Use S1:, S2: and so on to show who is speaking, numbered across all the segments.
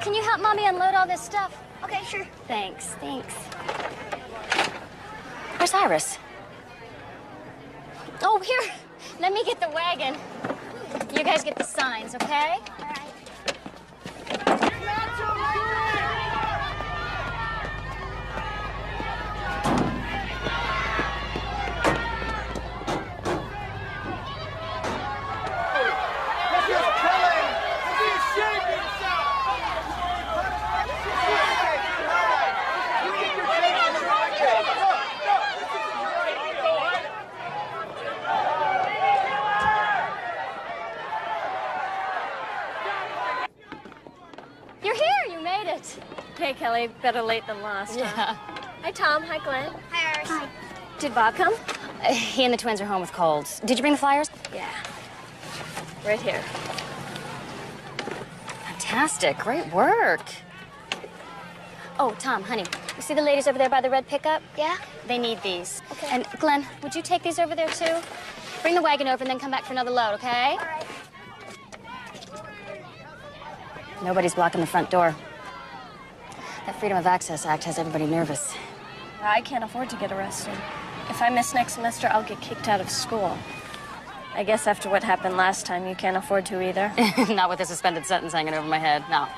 S1: can you help Mommy unload all this stuff?
S2: Okay, sure.
S1: Thanks. Where's Iris? Oh, here. Let me get the wagon. You guys get the signs, okay?
S2: All right.
S1: You're here. You made it.
S3: Hey, Kelly. Better late than lost.
S1: Yeah.
S3: Huh? Hi, Tom. Hi, Glenn.
S2: Hi, Iris.
S1: Hi. Did Bob come? He and the twins are home with colds. Did you bring the flyers?
S3: Yeah. Right here.
S1: Fantastic. Great work. Oh, Tom, honey, you see the ladies over there by the red pickup?
S2: Yeah?
S1: They need these.
S2: Okay.
S1: And Glenn, would you take these over there too? Bring the wagon over and then come back for another load, okay?
S2: All right.
S1: Nobody's blocking the front door. That Freedom of Access Act has everybody nervous.
S3: I can't afford to get arrested. If I miss next semester, I'll get kicked out of school. I guess after what happened last time, you can't afford to either.
S1: Not with a suspended sentence hanging over my head, no.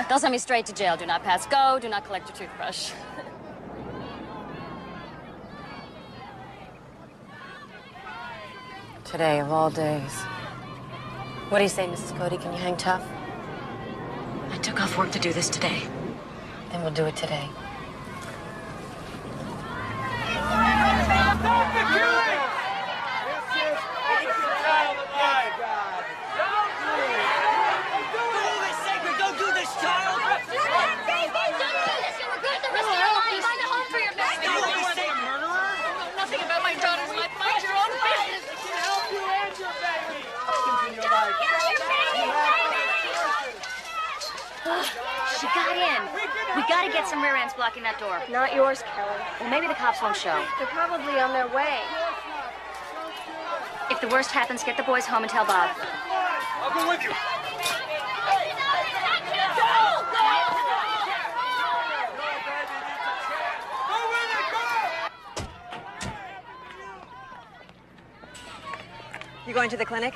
S1: They'll send me straight to jail. Do not pass go, do not collect your toothbrush.
S4: Today of all days. What do you say, Mrs. Cody? Can you hang tough? I took off work to do this today. Then we'll do it today.
S1: She got in. We gotta get some rear ends blocking that door.
S3: Not yours, Kelly.
S1: Well, maybe the cops won't show.
S3: They're probably on their way.
S1: If the worst happens, get the boys home and tell Bob.
S5: I'll go with you.
S4: You going to the clinic?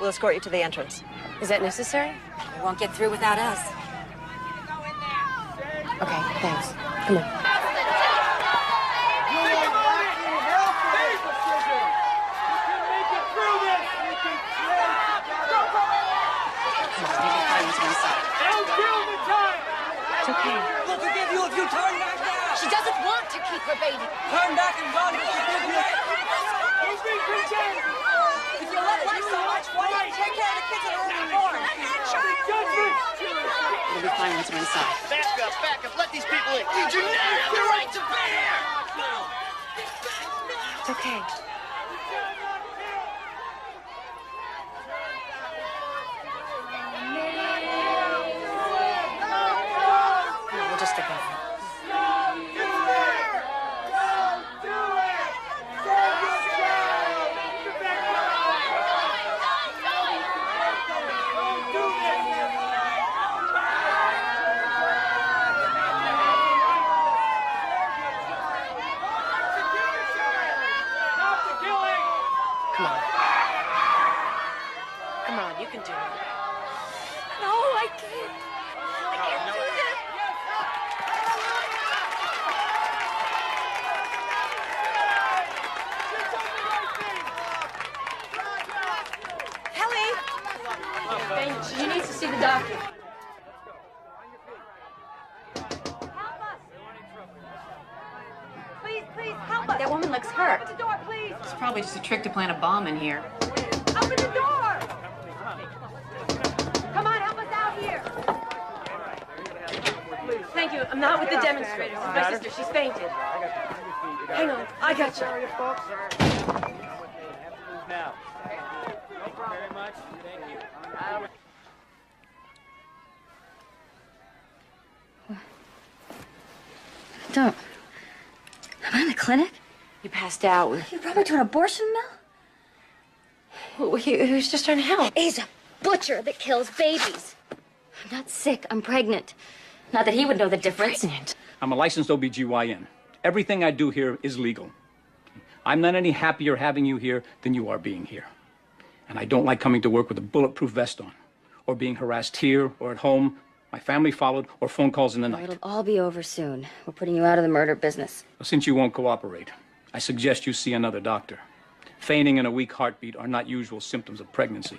S4: We'll escort you to the entrance. Is that necessary? You won't get through without us. Okay, thanks. Come on. It's okay.
S6: We'll forgive you if you turn back now.
S1: She doesn't want to keep her baby.
S6: Turn back and run. We'll forgive you. If you love life so much, why don't you take care of the kids that are already born?
S4: It'll be fine once we're inside.
S5: Back up. Let these people in. You do not have the right to be here.
S4: It's okay. No, we'll just stick with it. Come on. Come on, you can do it.
S3: No, I can't. I can't do this.
S4: Kelly!
S3: You need to see the doctor.
S2: Please, help us.
S4: That woman looks hurt.
S2: Open the door, please.
S4: It's probably just a trick to plant a bomb in here.
S2: Open the door. Come on, help us out here.
S4: Thank you. I'm not with the demonstrators. It's my sister. She's fainted. Hang on. I got you.
S5: Now. Thank you very much. Thank you.
S1: Don't. Am I in the clinic?
S4: You passed out.
S1: You brought me to an abortion mill?
S4: He was just trying to help.
S1: He's a butcher that kills babies. I'm not sick. I'm pregnant. Not that he would know the difference.
S3: Pregnant.
S5: I'm a licensed OBGYN. Everything I do here is legal. I'm not any happier having you here than you are being here. And I don't like coming to work with a bulletproof vest on, or being harassed here or at home, my family followed, or phone calls in the night.
S1: It'll all be over soon. We're putting you out of the murder business.
S5: Since you won't cooperate, I suggest you see another doctor. Fainting and a weak heartbeat are not usual symptoms of pregnancy.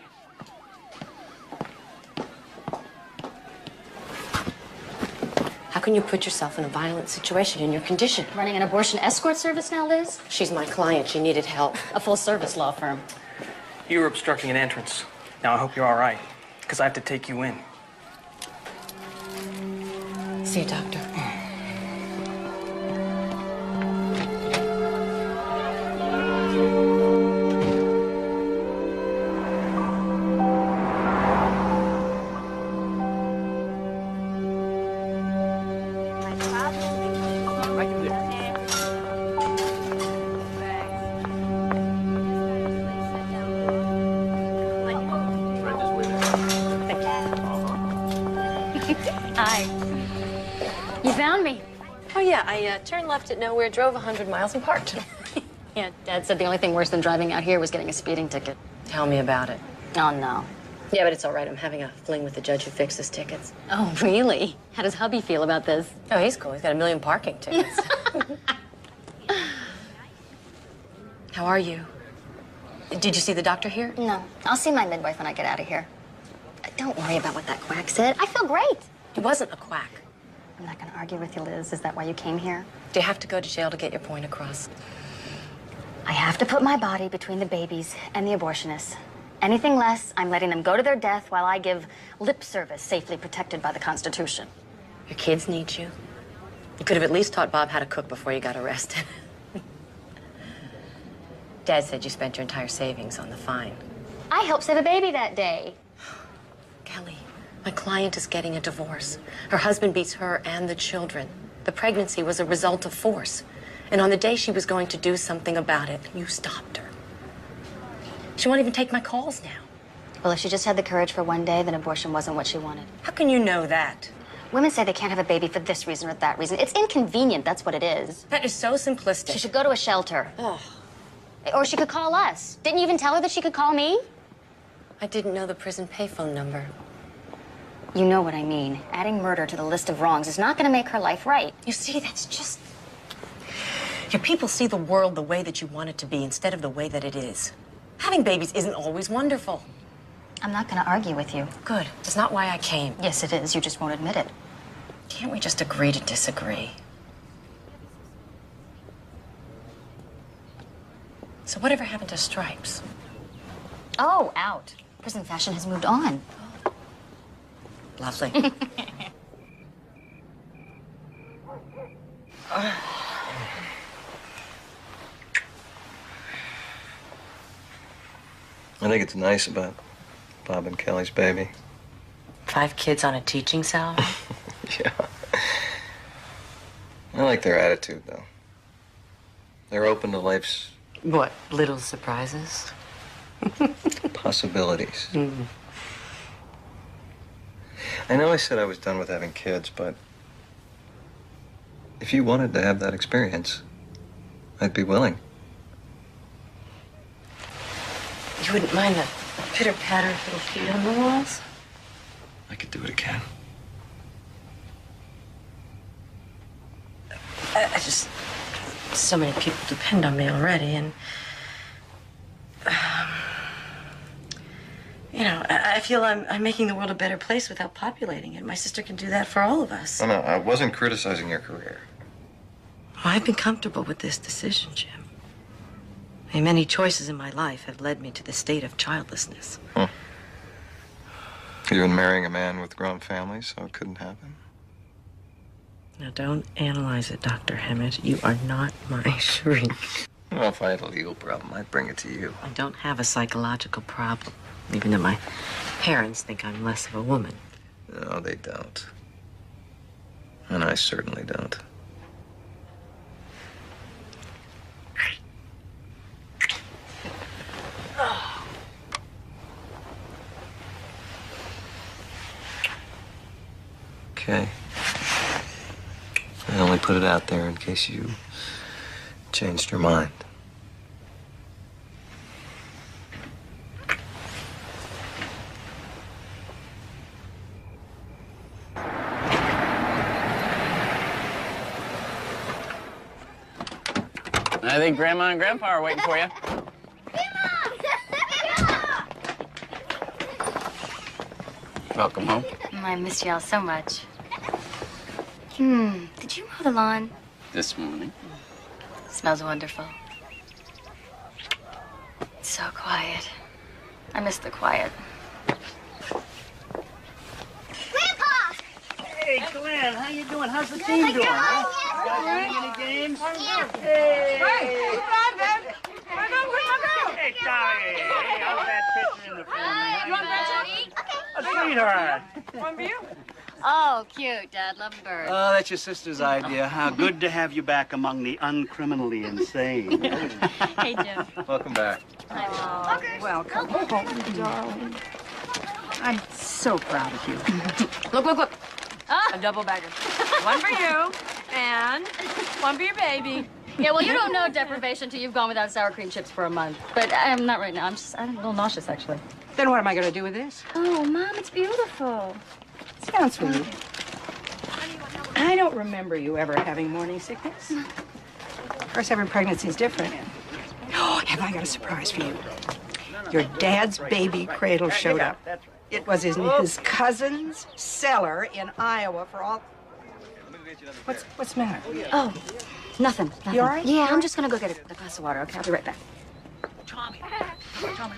S4: How can you put yourself in a violent situation in your condition?
S1: Running an abortion escort service now, Liz?
S4: She's my client. She needed help.
S1: A full-service law firm.
S7: You were obstructing an entrance. Now I hope you're all right, because I have to take you in.
S4: See a doctor.
S1: Hi. You found me.
S4: Oh, yeah. I turned left at nowhere, drove 100 miles, and parked.
S1: Yeah, Dad said the only thing worse than driving out here was getting a speeding ticket.
S4: Tell me about it.
S1: Oh, no.
S4: Yeah, but it's all right. I'm having a fling with the judge who fixes tickets.
S1: Oh, really? How does hubby feel about this?
S4: Oh, he's cool. He's got 1 million parking tickets. How are you? Did you see the doctor here?
S1: No. I'll see my midwife when I get out of here. Don't worry about what that quack said. I feel great.
S4: He wasn't a quack.
S1: I'm not going to argue with you, Liz. Is that why you came here?
S4: Do you have to go to jail to get your point across?
S1: I have to put my body between the babies and the abortionists. Anything less, I'm letting them go to their death while I give lip service safely protected by the Constitution.
S4: Your kids need you. You could have at least taught Bob how to cook before you got arrested. Dad said you spent your entire savings on the fine.
S1: I helped save a baby that day.
S4: Kelly, my client is getting a divorce. Her husband beats her and the children. The pregnancy was a result of force. And on the day she was going to do something about it, you stopped her. She won't even take my calls now.
S1: Well, if she just had the courage for one day, then abortion wasn't what she wanted.
S4: How can you know that?
S1: Women say they can't have a baby for this reason or that reason. It's inconvenient, that's what it is.
S4: That is so simplistic.
S1: She should go to a shelter.
S4: Oh,
S1: Or she could call us. Didn't you even tell her that she could call me?
S4: I didn't know the prison payphone number.
S1: You know what I mean. Adding murder to the list of wrongs is not going to make her life right.
S4: You see, that's just... Your people see the world the way that you want it to be instead of the way that it is. Having babies isn't always wonderful.
S1: I'm not going to argue with you.
S4: Good. It's not why I came.
S1: Yes, it is. You just won't admit it.
S4: Can't we just agree to disagree? So whatever happened to stripes?
S1: Oh, out. Prison fashion has moved on.
S4: Lovely.
S8: I think it's nice about Bob and Kelly's baby.
S4: 5 kids on a teaching salary?
S8: Yeah. I like their attitude, though. They're open to life's
S4: What, little surprises?
S8: possibilities. I know I said I was done with having kids, but if you wanted to have that experience, I'd be willing.
S4: You wouldn't mind the pitter-patter of little feet on the walls?
S8: I could do it again.
S4: I just... So many people depend on me already, and... you know, I feel I'm making the world a better place without populating it. My sister can do that for all of us.
S8: No, I wasn't criticizing your career.
S4: I've been comfortable with this decision, Jim. I mean, many choices in my life have led me to the state of childlessness.
S8: Huh. You've been marrying a man with grown families, so it couldn't happen.
S4: Now, don't analyze it, Dr. Hammett. You are not my shrink.
S8: Well, if I had a legal problem, I'd bring it to you.
S4: I don't have a psychological problem, even though my parents think I'm less of a woman.
S8: No, they don't. And I certainly don't. Okay. I only put it out there in case you changed your mind.
S9: I think Grandma and Grandpa are waiting for you. Welcome home.
S1: I miss y'all so much. Did you mow the lawn?
S9: This morning.
S1: Smells wonderful. It's so quiet. I miss the quiet.
S10: Hey, Glenn, how you doing? How's the team doing, huh? You guys winning any games? Hey!
S2: Hey,
S10: Hey, Tommy! Hey, how's that pitching in the family?
S2: You want
S10: A sweetheart!
S2: One for you?
S1: Oh, cute, Dad. Love birds.
S10: Oh, that's your sister's idea. How good to have you back among the uncriminally insane.
S1: Hey, Jim.
S8: Welcome back.
S6: Welcome home, darling. I'm so proud of you.
S2: Look. A double bagger. One for you, and one for your baby.
S1: Yeah, well, you don't know deprivation till you've gone without sour cream chips for a month. But I'm not right now. I'm a little nauseous, actually.
S6: Then what am I going to do with this?
S1: Oh, Mom, it's beautiful.
S6: Sounds sweet. I don't remember you ever having morning sickness. First, every pregnancy is different. Oh, have I got a surprise for you? Your dad's baby cradle showed up. It was in his cousin's cellar in Iowa for all... What's the matter?
S1: Oh, nothing.
S6: You all right?
S1: Yeah, I'm just going to go get a glass of water, okay? I'll be right back.
S10: Tommy,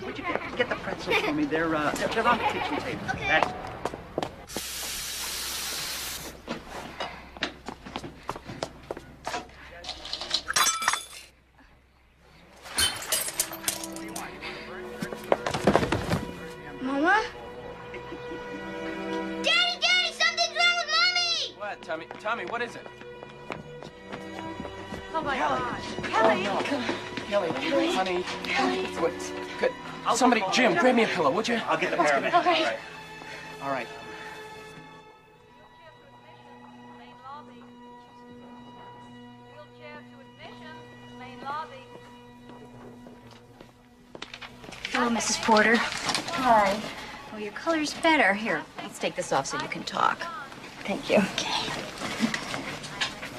S10: would you get the pretzels for me? They're on the kitchen table. That's...
S1: Mama?
S2: Daddy, something's wrong with Mommy!
S9: What, Tommy? Tommy, what is it?
S2: Oh my God.
S9: Kelly, honey. What's good? Somebody, Jim, grab me a pillow, would you?
S10: I'll get the paramedic.
S2: Okay.
S9: All right.
S1: Hello, Mrs. Porter.
S11: Hi. Well, your color's better. Here, let's take this off so you can talk.
S1: Thank you. Okay.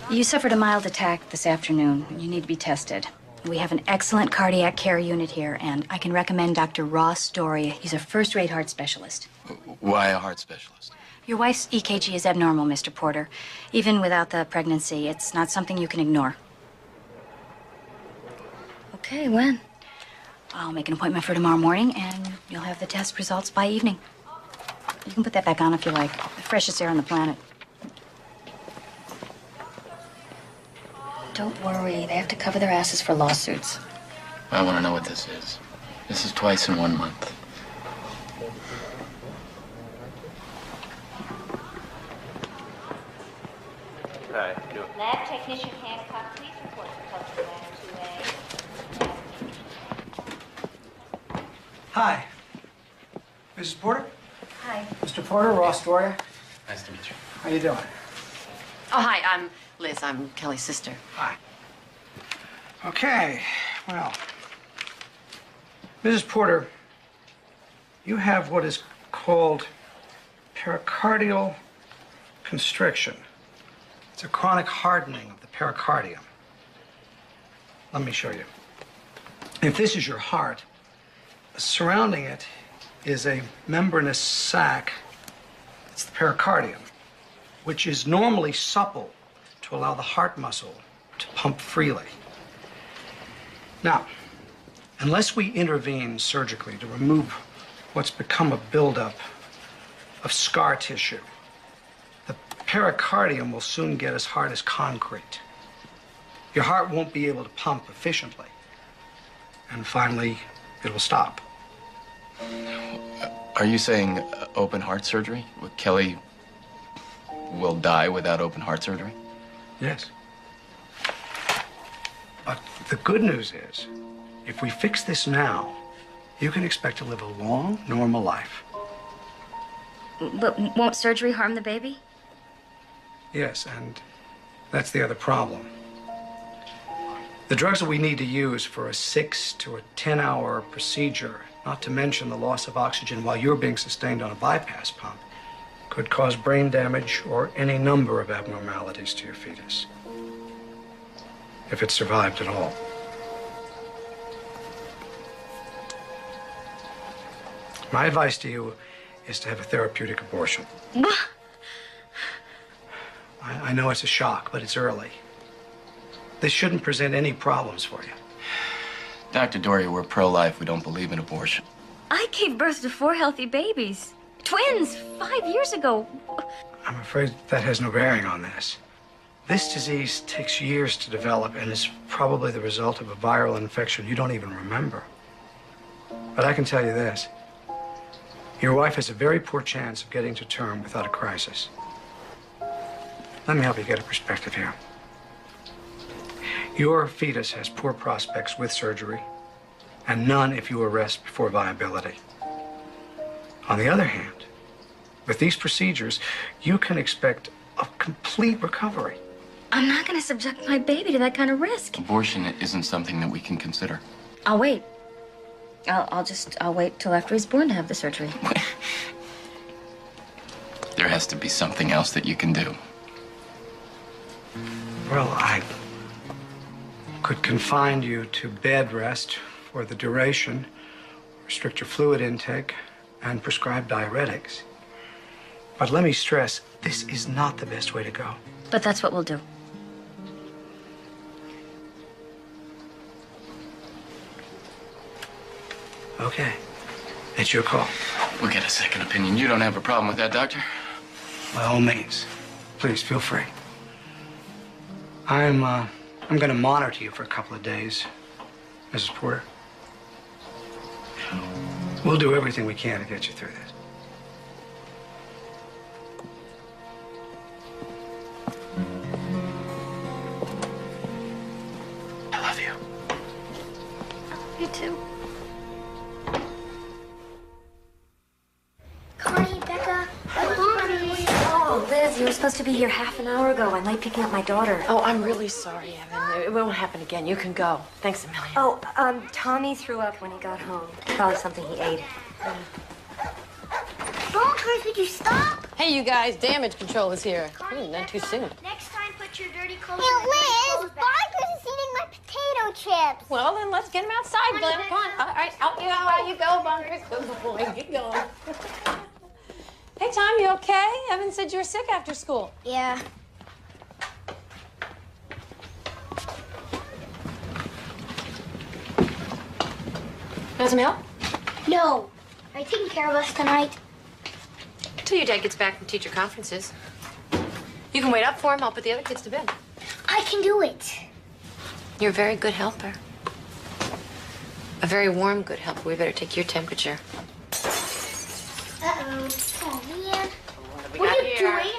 S1: You suffered a mild attack this afternoon. You need to be tested. We have an excellent cardiac care unit here, and I can recommend Dr. Ross Doria. He's a first-rate heart specialist.
S9: Why a heart specialist?
S1: Your wife's EKG is abnormal, Mr. Porter. Even without the pregnancy, it's not something you can ignore. Okay, when? I'll make an appointment for tomorrow morning, and you'll have the test results by evening. You can put that back on if you like. The freshest air on the planet. Don't worry. They have to cover their asses for lawsuits.
S9: I want to know what this is. This is twice in 1 month.
S8: Hi.
S11: Lab technician Hancock, please report to culture lab 2A.
S12: Hi. Mrs. Porter?
S11: Hi.
S12: Mr. Porter, Ross Doria.
S9: Nice to meet you.
S12: How you doing?
S4: Oh, hi, I'm Liz. I'm Kelly's sister.
S12: Hi. Okay, well, Mrs. Porter, you have what is called pericardial constriction. It's a chronic hardening of the pericardium. Let me show you. If this is your heart, surrounding it is a membranous sac. It's the pericardium, which is normally supple to allow the heart muscle to pump freely. Now, unless we intervene surgically to remove what's become a buildup of scar tissue, the pericardium will soon get as hard as concrete. Your heart won't be able to pump efficiently. And finally, it'll stop.
S9: Are you saying open heart surgery? Kelly will die without open heart surgery?
S12: Yes. But the good news is, if we fix this now, you can expect to live a long, normal life.
S1: But won't surgery harm the baby?
S12: Yes, and that's the other problem. The drugs that we need to use for a 6 to a 10-hour procedure, not to mention the loss of oxygen while you're being sustained on a bypass pump, could cause brain damage or any number of abnormalities to your fetus, if it survived at all. My advice to you is to have a therapeutic abortion. I know it's a shock, but it's early. This shouldn't present any problems for you.
S9: Dr. Doria, we're pro-life. We don't believe in abortion.
S3: I gave birth to 4 healthy babies. Twins, 5 years ago.
S12: I'm afraid that has no bearing on this. This disease takes years to develop and is probably the result of a viral infection you don't even remember. But I can tell you this. Your wife has a very poor chance of getting to term without a crisis. Let me help you get a perspective here. Your fetus has poor prospects with surgery, and none if you arrest before viability. On the other hand, with these procedures, you can expect a complete recovery.
S3: I'm not going to subject my baby to that kind of risk.
S9: Abortion isn't something that we can consider.
S3: I'll wait. I'll wait till after he's born to have the surgery.
S9: There has to be something else that you can do.
S12: Well, I could confine you to bed rest for the duration, restrict your fluid intake, and prescribe diuretics. But let me stress, this is not the best way to go.
S3: But that's what we'll do.
S12: Okay. It's your call.
S9: We'll get a second opinion. You don't have a problem with that, Doctor?
S12: By all means. Please, feel free. I'm going to monitor you for a couple of days, Mrs. Porter. We'll do everything we can to get you through this.
S9: I love you.
S3: You too.
S11: Connie, Becca,
S3: Oh, Liz, you were supposed to be here half an hour ago. I'm late picking up my daughter.
S2: Oh, I'm really sorry, Evan. It won't happen again. You can go. Thanks a million.
S3: Oh, Tommy threw up when he got home. Probably something he ate.
S11: oh, Chris, would you stop?
S2: Hey, you guys, damage control is here. Not too soon.
S11: Next time, put your dirty clothes in the
S13: Liz, Barker's is eating my potato chips.
S2: Well, then let's get him outside, Glenn. Come on. All right, out you go, Bunkers. Good boy. Get going. Hey, Tom, you okay? Evan said you were sick after school.
S13: Yeah.
S2: Want some help?
S13: No. Are you taking care of us tonight?
S2: Till your dad gets back from teacher conferences. You can wait up for him. I'll put the other kids to bed.
S13: I can do it.
S2: You're a very good helper. A very warm, good helper. We better take your temperature.
S13: Uh-oh. Oh, man. What are you doing?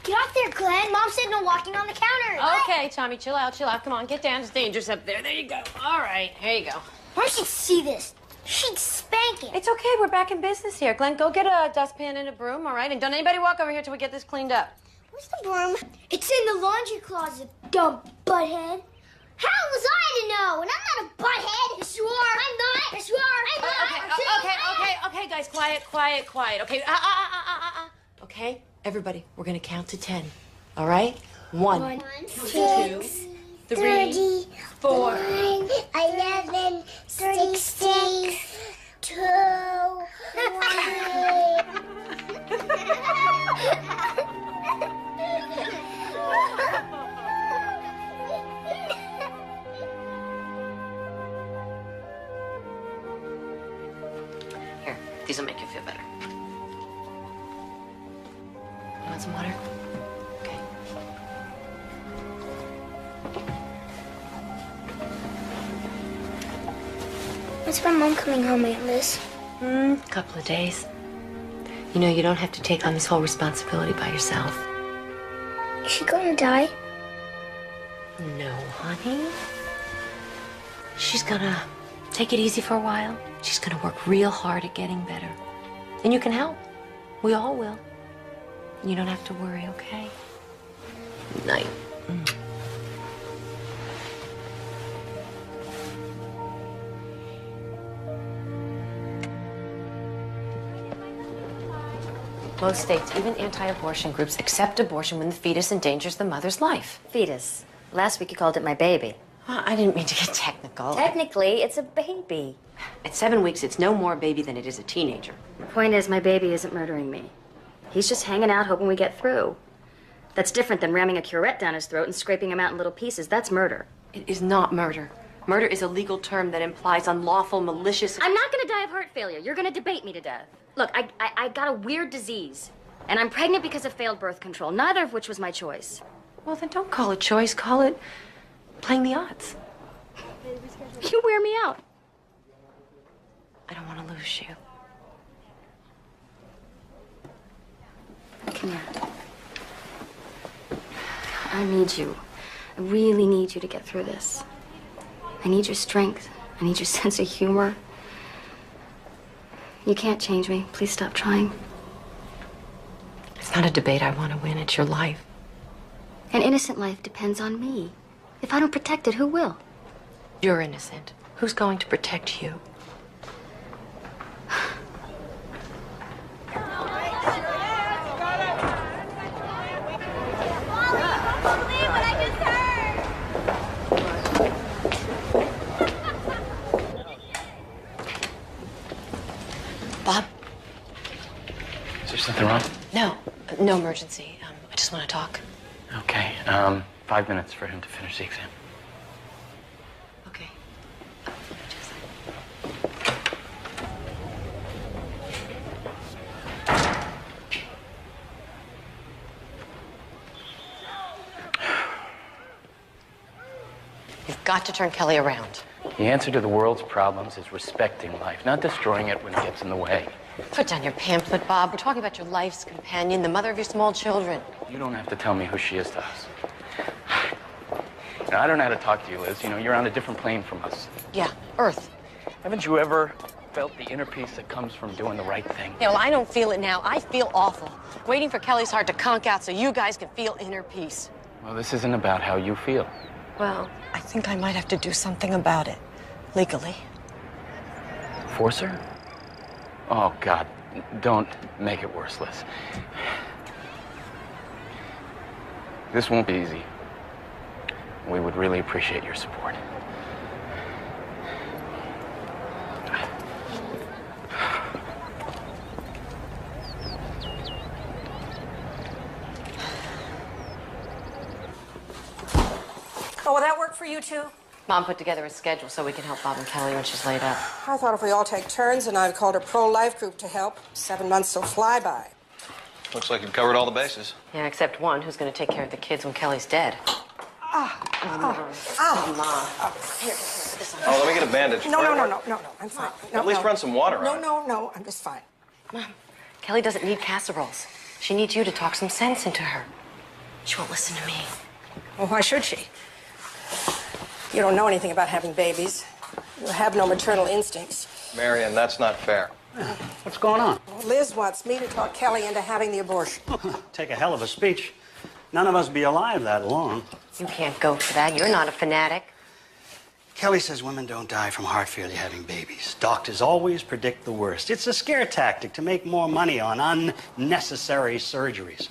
S13: Get out there, Glenn. Mom said no walking on the counter.
S2: Okay, Tommy, chill out, chill out. Come on, get down. It's dangerous up there. There you go. All right, here you go.
S13: Mom should see this. She'd spank it.
S2: It's okay. We're back in business here. Glenn, go get a dustpan and a broom, all right? And don't anybody walk over here till we get this cleaned up.
S13: Where's the broom? It's in the laundry closet, dumb butthead. How was I to know? And I'm not a butthead. Yes, you are. I'm not. Yes, you are. I'm not.
S2: Okay, guys, quiet. Okay, Okay, everybody, we're gonna count to 10. All right? 1, 2, 3, 4.
S13: 11, 16, 2, 1.
S2: Here, these will make you feel better. You want some water? Okay.
S13: When's my mom coming home, Aunt Liz?
S2: Couple of days. You know, you don't have to take on this whole responsibility by yourself.
S13: Is she gonna die?
S2: No, honey. She's gonna take it easy for a while. She's gonna work real hard at getting better. And you can help. We all will. You don't have to worry, okay?
S4: Night. Most states, even anti-abortion groups, accept abortion when the fetus endangers the mother's life.
S1: Fetus. Last week you called it my baby.
S4: I didn't mean to get technical.
S1: Technically, it's a baby.
S4: At 7 weeks, it's no more a baby than it is a teenager.
S1: The point is, my baby isn't murdering me. He's just hanging out hoping we get through. That's different than ramming a curette down his throat and scraping him out in little pieces. That's murder.
S4: It is not murder. Murder is a legal term that implies unlawful, malicious...
S1: I'm not gonna die of heart failure. You're gonna debate me to death. Look, I got a weird disease, and I'm pregnant because of failed birth control, neither of which was my choice.
S4: Well, then don't call it choice. Call it playing the odds.
S1: You wear me out.
S4: I don't want to lose you.
S1: Come here. I need you. I really need you to get through this. I need your strength. I need your sense of humor. You can't change me. Please stop trying.
S4: It's not a debate I want to win. It's your life.
S1: An innocent life depends on me. If I don't protect it, who will?
S4: You're innocent. Who's going to protect you? Bob?
S7: Is there something wrong?
S4: No. No emergency. I just want to talk.
S7: Okay. 5 minutes for him to finish the exam.
S4: Okay. You've got to turn Kelly around.
S7: The answer to the world's problems is respecting life, not destroying it when it gets in the way.
S4: Put down your pamphlet, Bob. We're talking about your life's companion, the mother of your small children.
S7: You don't have to tell me who she is to us. Now, I don't know how to talk to you, Liz. You know, you're on a different plane from us.
S4: Yeah, Earth.
S7: Haven't you ever felt the inner peace that comes from doing the right thing?
S4: Yeah, well, I don't feel it now. I feel awful. Waiting for Kelly's heart to conk out so you guys can feel inner peace.
S7: Well, this isn't about how you feel.
S4: Well, I think I might have to do something about it. Legally.
S7: Force her? Oh, God. Don't make it worse, Liz. This won't be easy. We would really appreciate your support.
S14: Oh, will that work for you two?
S4: Mom put together a schedule so we can help Bob and Kelly when she's laid up.
S14: I thought if we all take turns, and I've called a pro-life group to help. 7 months will fly by.
S8: Looks like you've covered all the bases.
S4: Yeah, except one who's going to take care of the kids when Kelly's dead.
S14: Mom. Here, this one.
S8: Oh, let me get a bandage.
S14: No, I'm fine. No,
S8: At least run some water on it.
S14: No, I'm just fine.
S4: Mom, Kelly doesn't need casseroles. She needs you to talk some sense into her. She won't listen to me.
S14: Well, why should she? You don't know anything about having babies. You have no maternal instincts.
S8: Marion, that's not fair.
S10: What's going on?
S14: Well, Liz wants me to talk Kelly into having the abortion.
S10: Take a hell of a speech. None of us be alive that long.
S4: You can't go for that. You're not a fanatic.
S10: Kelly says women don't die from heart failure having babies. Doctors always predict the worst. It's a scare tactic to make more money on unnecessary surgeries.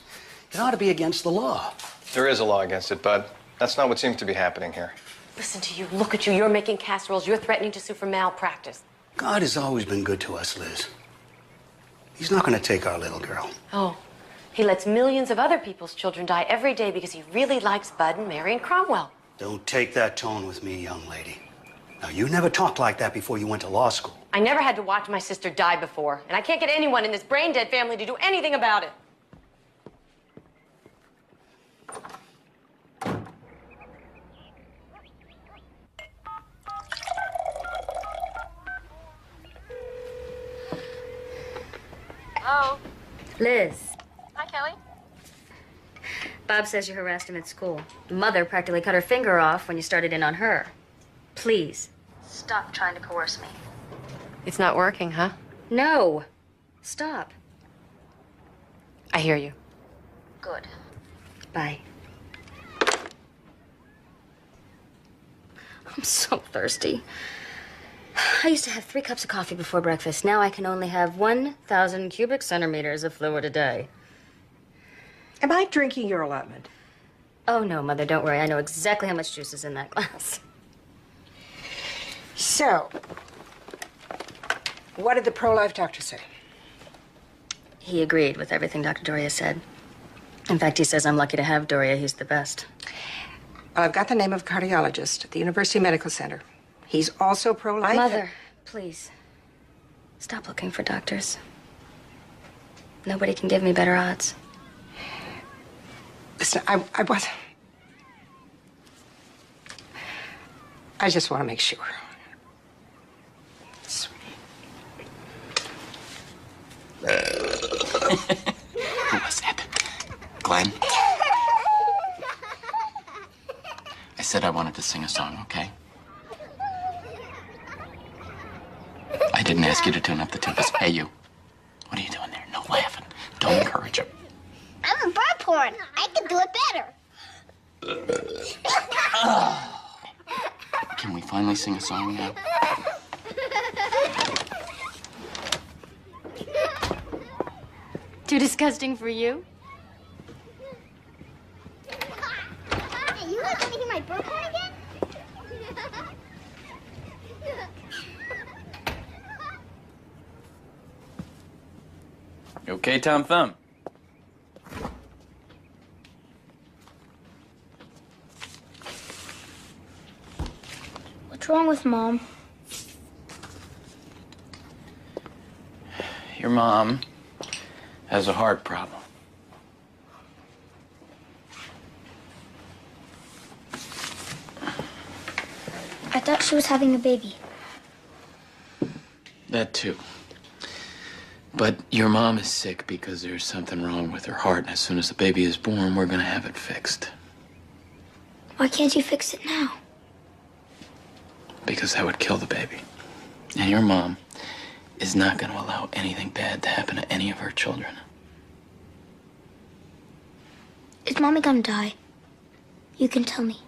S10: It ought to be against the law.
S8: There is a law against it, Bud. That's not what seems to be happening here.
S4: Listen to you. Look at you. You're making casseroles. You're threatening to sue for malpractice.
S10: God has always been good to us, Liz. He's not going to take our little girl.
S4: Oh, he lets millions of other people's children die every day because he really likes Bud and Marion Cromwell.
S10: Don't take that tone with me, young lady. Now, you never talked like that before you went to law school.
S4: I never had to watch my sister die before, and I can't get anyone in this brain-dead family to do anything about it.
S1: Hello? Liz.
S3: Hi, Kelly.
S1: Bob says you harassed him at school. The mother practically cut her finger off when you started in on her. Please, stop trying to coerce me.
S4: It's not working, huh?
S1: No. Stop.
S4: I hear you.
S1: Good. Bye. I'm so thirsty. I used to have 3 cups of coffee before breakfast. Now I can only have 1,000 cubic centimeters of fluid a day.
S14: Am I drinking your allotment?
S1: Oh, no, Mother, don't worry. I know exactly how much juice is in that glass.
S14: So, what did the pro-life doctor say?
S1: He agreed with everything Dr. Doria said. In fact, he says I'm lucky to have Doria. He's the best.
S14: Well, I've got the name of a cardiologist at the University Medical Center. He's also pro-life.
S1: Mother, please, stop looking for doctors. Nobody can give me better odds.
S14: Listen, I just want to make sure.
S7: Who was that? Glenn? I said I wanted to sing a song, okay? I didn't ask you to tune up the tempest. Hey, you. What are you doing there? No laughing. Don't encourage him.
S13: I'm a bird porn. I can do it better.
S7: Can we finally sing a song now?
S1: Too disgusting for you?
S13: Hey, you guys want to hear my bird porn again?
S7: You okay, Tom Thumb?
S13: What's wrong with Mom?
S7: Your mom has a heart problem.
S13: I thought she was having a baby.
S7: That too. But your mom is sick because there's something wrong with her heart, and as soon as the baby is born, we're gonna have it fixed.
S13: Why can't you fix it now?
S7: Because that would kill the baby. And your mom is not gonna allow anything bad to happen to any of her children.
S13: Is Mommy gonna die? You can tell me.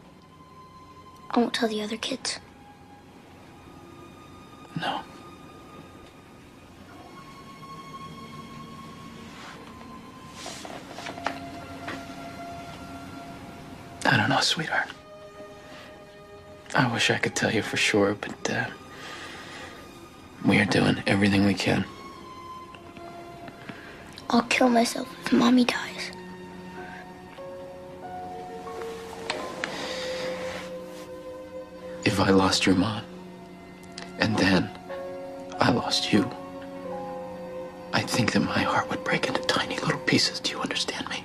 S13: I won't tell the other kids.
S7: No. I don't know, sweetheart. I wish I could tell you for sure, but we are doing everything we can.
S13: I'll kill myself if Mommy dies.
S7: If I lost your mom, and then I lost you, I think that my heart would break into tiny little pieces. Do you understand me?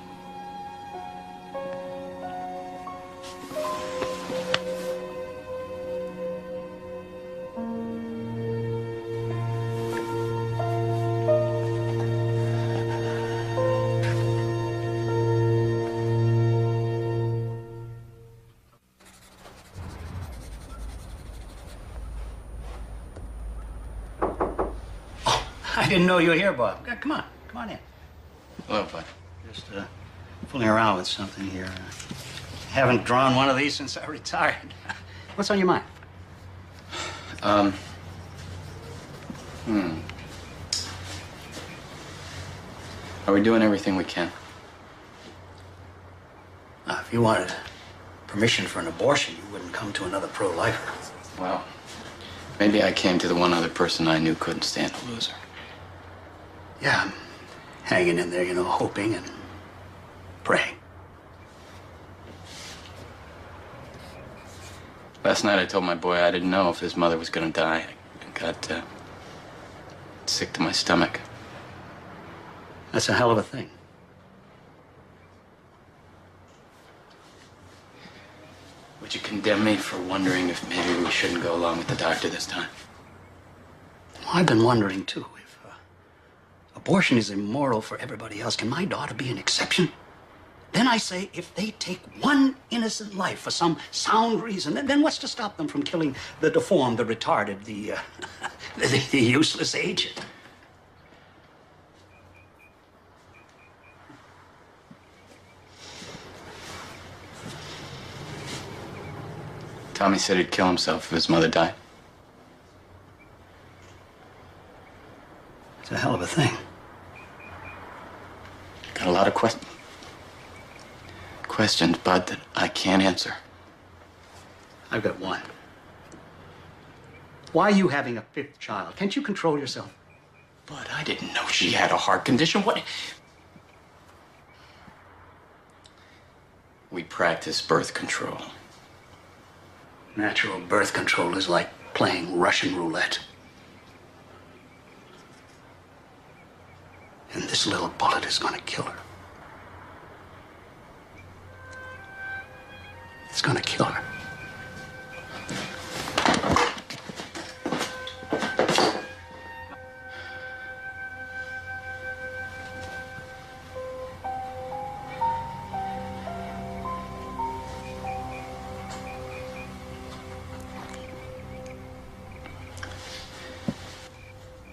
S10: I didn't know you were here, Bob. Come on in.
S7: Hello, bud.
S10: Just fooling around with something here. Haven't drawn one of these since I retired. What's on your mind?
S7: Are we doing everything we can?
S10: If you wanted permission for an abortion, you wouldn't come to another pro-lifer.
S7: Well, maybe I came to the one other person I knew couldn't stand a loser.
S10: Yeah, I'm hanging in there, hoping and praying.
S7: Last night I told my boy I didn't know if his mother was gonna die. I got sick to my stomach.
S10: That's a hell of a thing.
S7: Would you condemn me for wondering if maybe we shouldn't go along with the doctor this time?
S10: Well, I've been wondering, too, if abortion is immoral for everybody else, can my daughter be an exception? Then I say, if they take one innocent life for some sound reason, then what's to stop them from killing the deformed, the retarded, the useless aged?
S7: Tommy said he'd kill himself if his mother died.
S10: It's a hell of a thing.
S7: Got a lot of questions, Bud, that I can't answer.
S10: I've got one. Why are you having a fifth child? Can't you control yourself?
S7: Bud, I didn't know she had a heart condition. What? We practice birth control.
S10: Natural birth control is like playing Russian roulette. And this little bullet is gonna kill her. It's gonna kill her.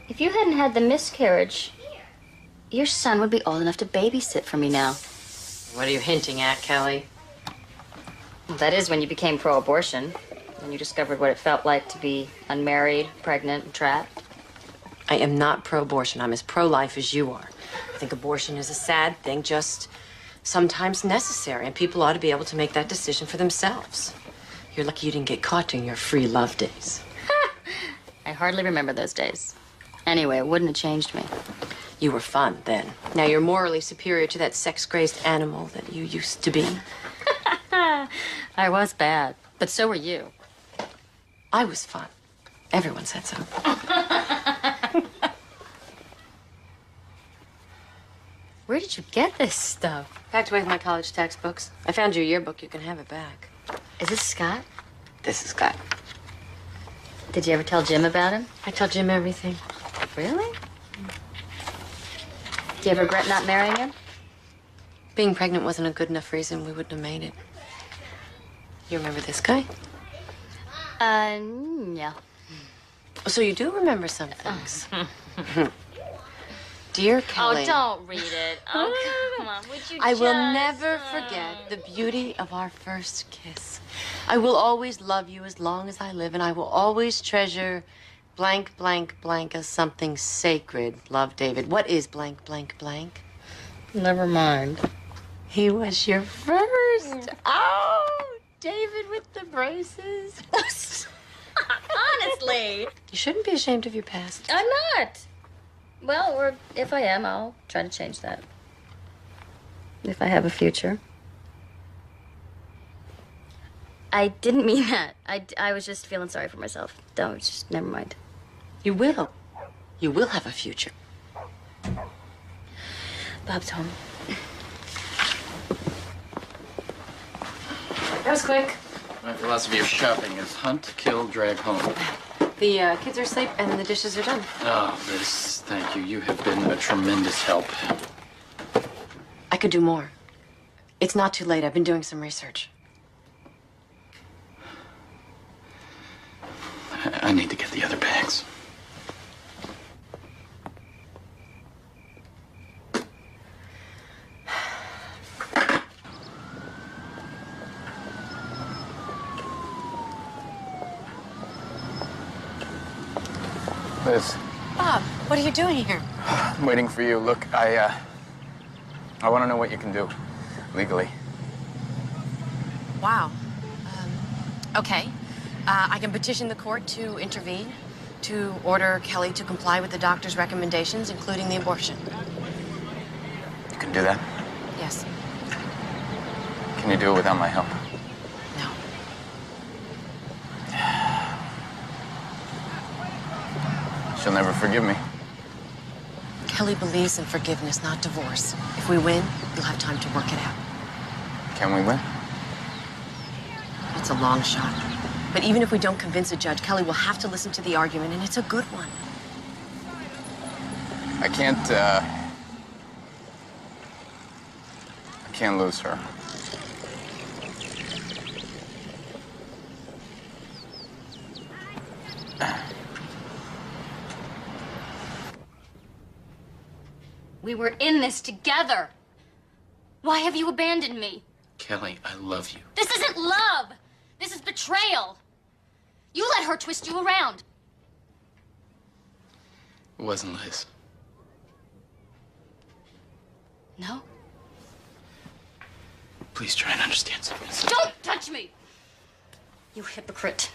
S1: If you hadn't had the miscarriage, your son would be old enough to babysit for me now.
S4: What are you hinting at, Kelly?
S1: Well, that is when you became pro-abortion, when you discovered what it felt like to be unmarried, pregnant, and trapped.
S4: I am not pro-abortion. I'm as pro-life as you are. I think abortion is a sad thing, just sometimes necessary, and people ought to be able to make that decision for themselves. You're lucky you didn't get caught during your free love days.
S1: I hardly remember those days. Anyway, it wouldn't have changed me.
S4: You were fun then. Now you're morally superior to that sex-crazed animal that you used to be.
S1: I was bad, but so were you.
S4: I was fun. Everyone said so.
S1: Where did you get this stuff?
S4: Packed away with my college textbooks. I found your yearbook. You can have it back.
S1: Is this Scott?
S4: This is Scott.
S1: Did you ever tell Jim about him?
S4: I tell Jim everything.
S1: Really? Do you ever regret not marrying him?
S4: Being pregnant wasn't a good enough reason. We wouldn't have made it. You remember this guy?
S1: No.
S4: So you do remember some things. Dear Kelly.
S1: Oh, don't read it. Oh, come on. Would you
S4: I will never forget the beauty of our first kiss. I will always love you as long as I live, and I will always treasure blank, blank, blank as something sacred. Love, David. What is blank, blank, blank?
S1: Never mind.
S4: He was your first. Oh, David with the braces.
S1: Honestly.
S4: You shouldn't be ashamed of your past.
S1: I'm not. Well, or if I am, I'll try to change that. If I have a future. I didn't mean that. I was just feeling sorry for myself. Don't, just never mind.
S4: You will. You will have a future.
S1: Bob's home.
S4: That was quick.
S7: My philosophy of shopping is hunt, kill, drag home.
S4: The kids are asleep and the dishes are done.
S7: Oh, Liz, thank you. You have been a tremendous help.
S4: I could do more. It's not too late. I've been doing some research.
S7: I need to get the other bags. Liz,
S4: Bob, what are you doing here?
S7: I'm waiting for you. Look, I want to know what you can do legally.
S4: Wow. Okay. I can petition the court to intervene, to order Kelly to comply with the doctor's recommendations, including the abortion.
S7: You can do that?
S4: Yes.
S7: Can you do it without my help?
S4: No.
S7: She'll never forgive me.
S4: Kelly believes in forgiveness, not divorce. If we win, you'll have time to work it out.
S7: Can we win?
S4: It's a long shot. But even if we don't convince a judge, Kelly will have to listen to the argument, and it's a good one.
S7: I can't lose her.
S1: We were in this together. Why have you abandoned me?
S7: Kelly, I love you.
S1: This isn't love.
S15: This is betrayal. You let her twist you around.
S7: It wasn't Liz.
S15: No?
S7: Please try and understand something.
S15: Don't touch me! You hypocrite.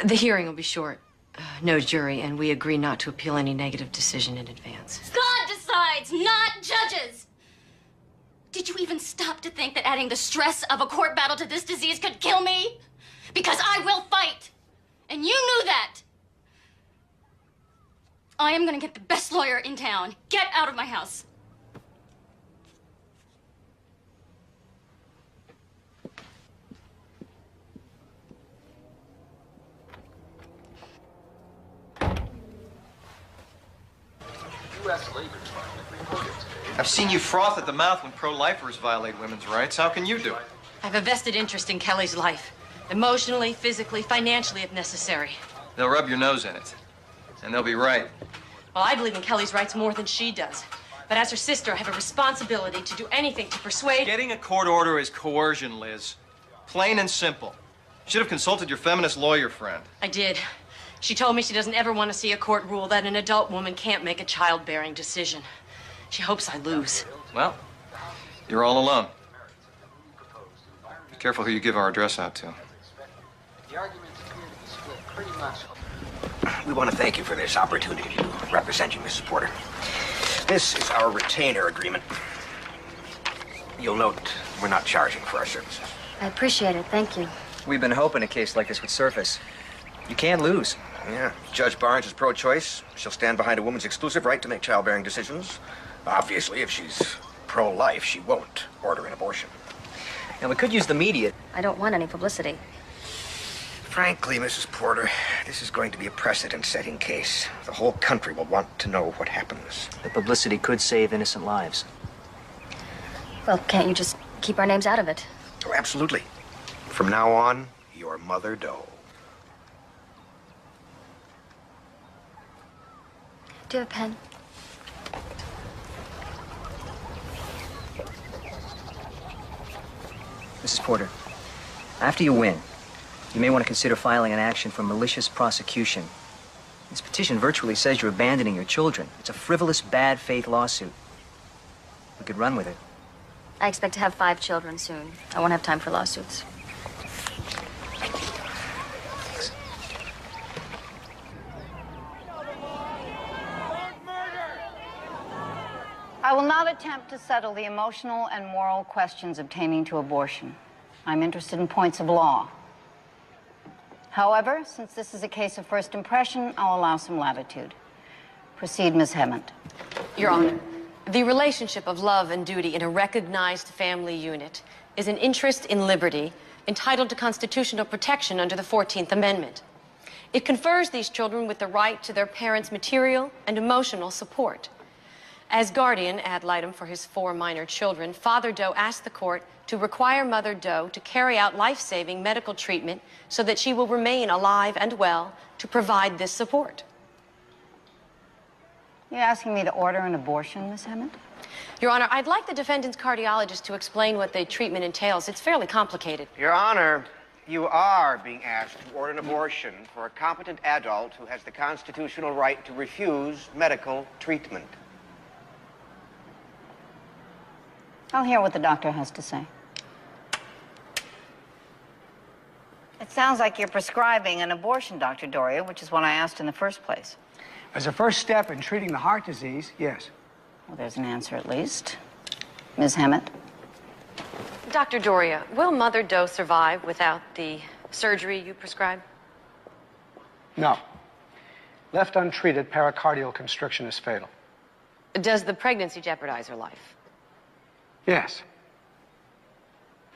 S2: The hearing will be short. No jury, and we agree not to appeal any negative decision in advance.
S15: God decides, not judges! Did you even stop to think that adding the stress of a court battle to this disease could kill me? Because I will fight! And you knew that! I am gonna get the best lawyer in town. Get out of my house.
S8: I've seen you froth at the mouth when pro-lifers violate women's rights. How can you do it?
S2: I have a vested interest in Kelly's life. Emotionally, physically, financially, if necessary.
S8: They'll rub your nose in it. And they'll be right.
S2: Well, I believe in Kelly's rights more than she does. But as her sister, I have a responsibility to do anything to persuade...
S8: Getting a court order is coercion, Liz. Plain and simple. Should have consulted your feminist lawyer friend.
S2: I did. She told me she doesn't ever want to see a court rule that an adult woman can't make a childbearing decision. She hopes I lose.
S8: Well, you're all alone. Be careful who you give our address out to.
S16: The arguments appear to be split pretty much.
S17: We want to thank you for this opportunity to represent you, Mrs. Porter. This is our retainer agreement. You'll note we're not charging for our services.
S1: I appreciate it. Thank you.
S16: We've been hoping a case like this would surface. You can't lose.
S17: Yeah. Judge Barnes is pro-choice. She'll stand behind a woman's exclusive right to make childbearing decisions. Obviously, if she's pro-life, she won't order an abortion.
S16: And we could use the media.
S1: I don't want any publicity.
S17: Frankly, Mrs. Porter, this is going to be a precedent-setting case. The whole country will want to know what happens.
S16: The publicity could save innocent lives.
S1: Well, can't you just keep our names out of it?
S17: Oh, absolutely. From now on, you're Mother Doe.
S1: Do you have a pen?
S16: Mrs. Porter, after you win, you may want to consider filing an action for malicious prosecution. This petition virtually says you're abandoning your children. It's a frivolous, bad faith lawsuit. We could run with it.
S1: I expect to have 5 children soon. I won't have time for lawsuits.
S18: I will not attempt to settle the emotional and moral questions obtaining to abortion. I'm interested in points of law. However, since this is a case of first impression, I'll allow some latitude. Proceed, Ms. Hammond.
S2: Your Honor, the relationship of love and duty in a recognized family unit is an interest in liberty entitled to constitutional protection under the 14th Amendment. It confers these children with the right to their parents' material and emotional support. As guardian ad litem for his 4 minor children, Father Doe asked the court to require Mother Doe to carry out life-saving medical treatment so that she will remain alive and well to provide this support.
S18: You're asking me to order an abortion, Ms. Hammond?
S2: Your Honor, I'd like the defendant's cardiologist to explain what the treatment entails. It's fairly complicated.
S17: Your Honor, you are being asked to order an abortion for a competent adult who has the constitutional right to refuse medical treatment.
S18: I'll hear what the doctor has to say. It sounds like you're prescribing an abortion, Dr. Doria, which is what I asked in the first place.
S12: As a first step in treating the heart disease, yes.
S18: Well, there's an answer at least. Ms. Hammond?
S2: Dr. Doria, will Mother Doe survive without the surgery you prescribe?
S12: No. Left untreated, pericardial constriction is fatal.
S2: Does the pregnancy jeopardize her life?
S12: Yes.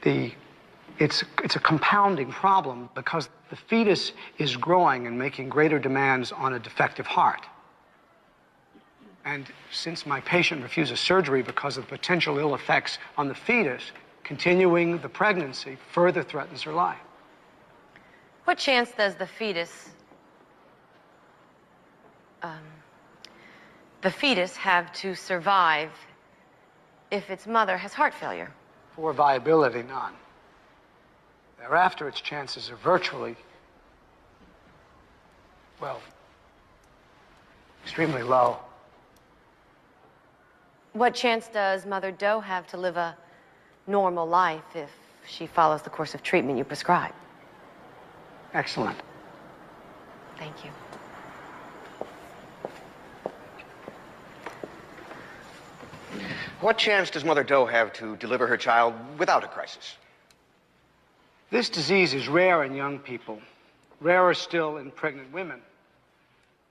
S12: It's a compounding problem because the fetus is growing and making greater demands on a defective heart. And since my patient refuses surgery because of the potential ill effects on the fetus, continuing the pregnancy further threatens her life.
S2: What chance does the fetus have to survive if its mother has heart failure?
S12: Poor viability, none. Thereafter, its chances are virtually, well, extremely low.
S2: What chance does Mother Doe have to live a normal life if she follows the course of treatment you prescribe?
S12: Excellent.
S2: Thank you.
S17: What chance does Mother Doe have to deliver her child without a crisis?
S12: This disease is rare in young people, rarer still in pregnant women.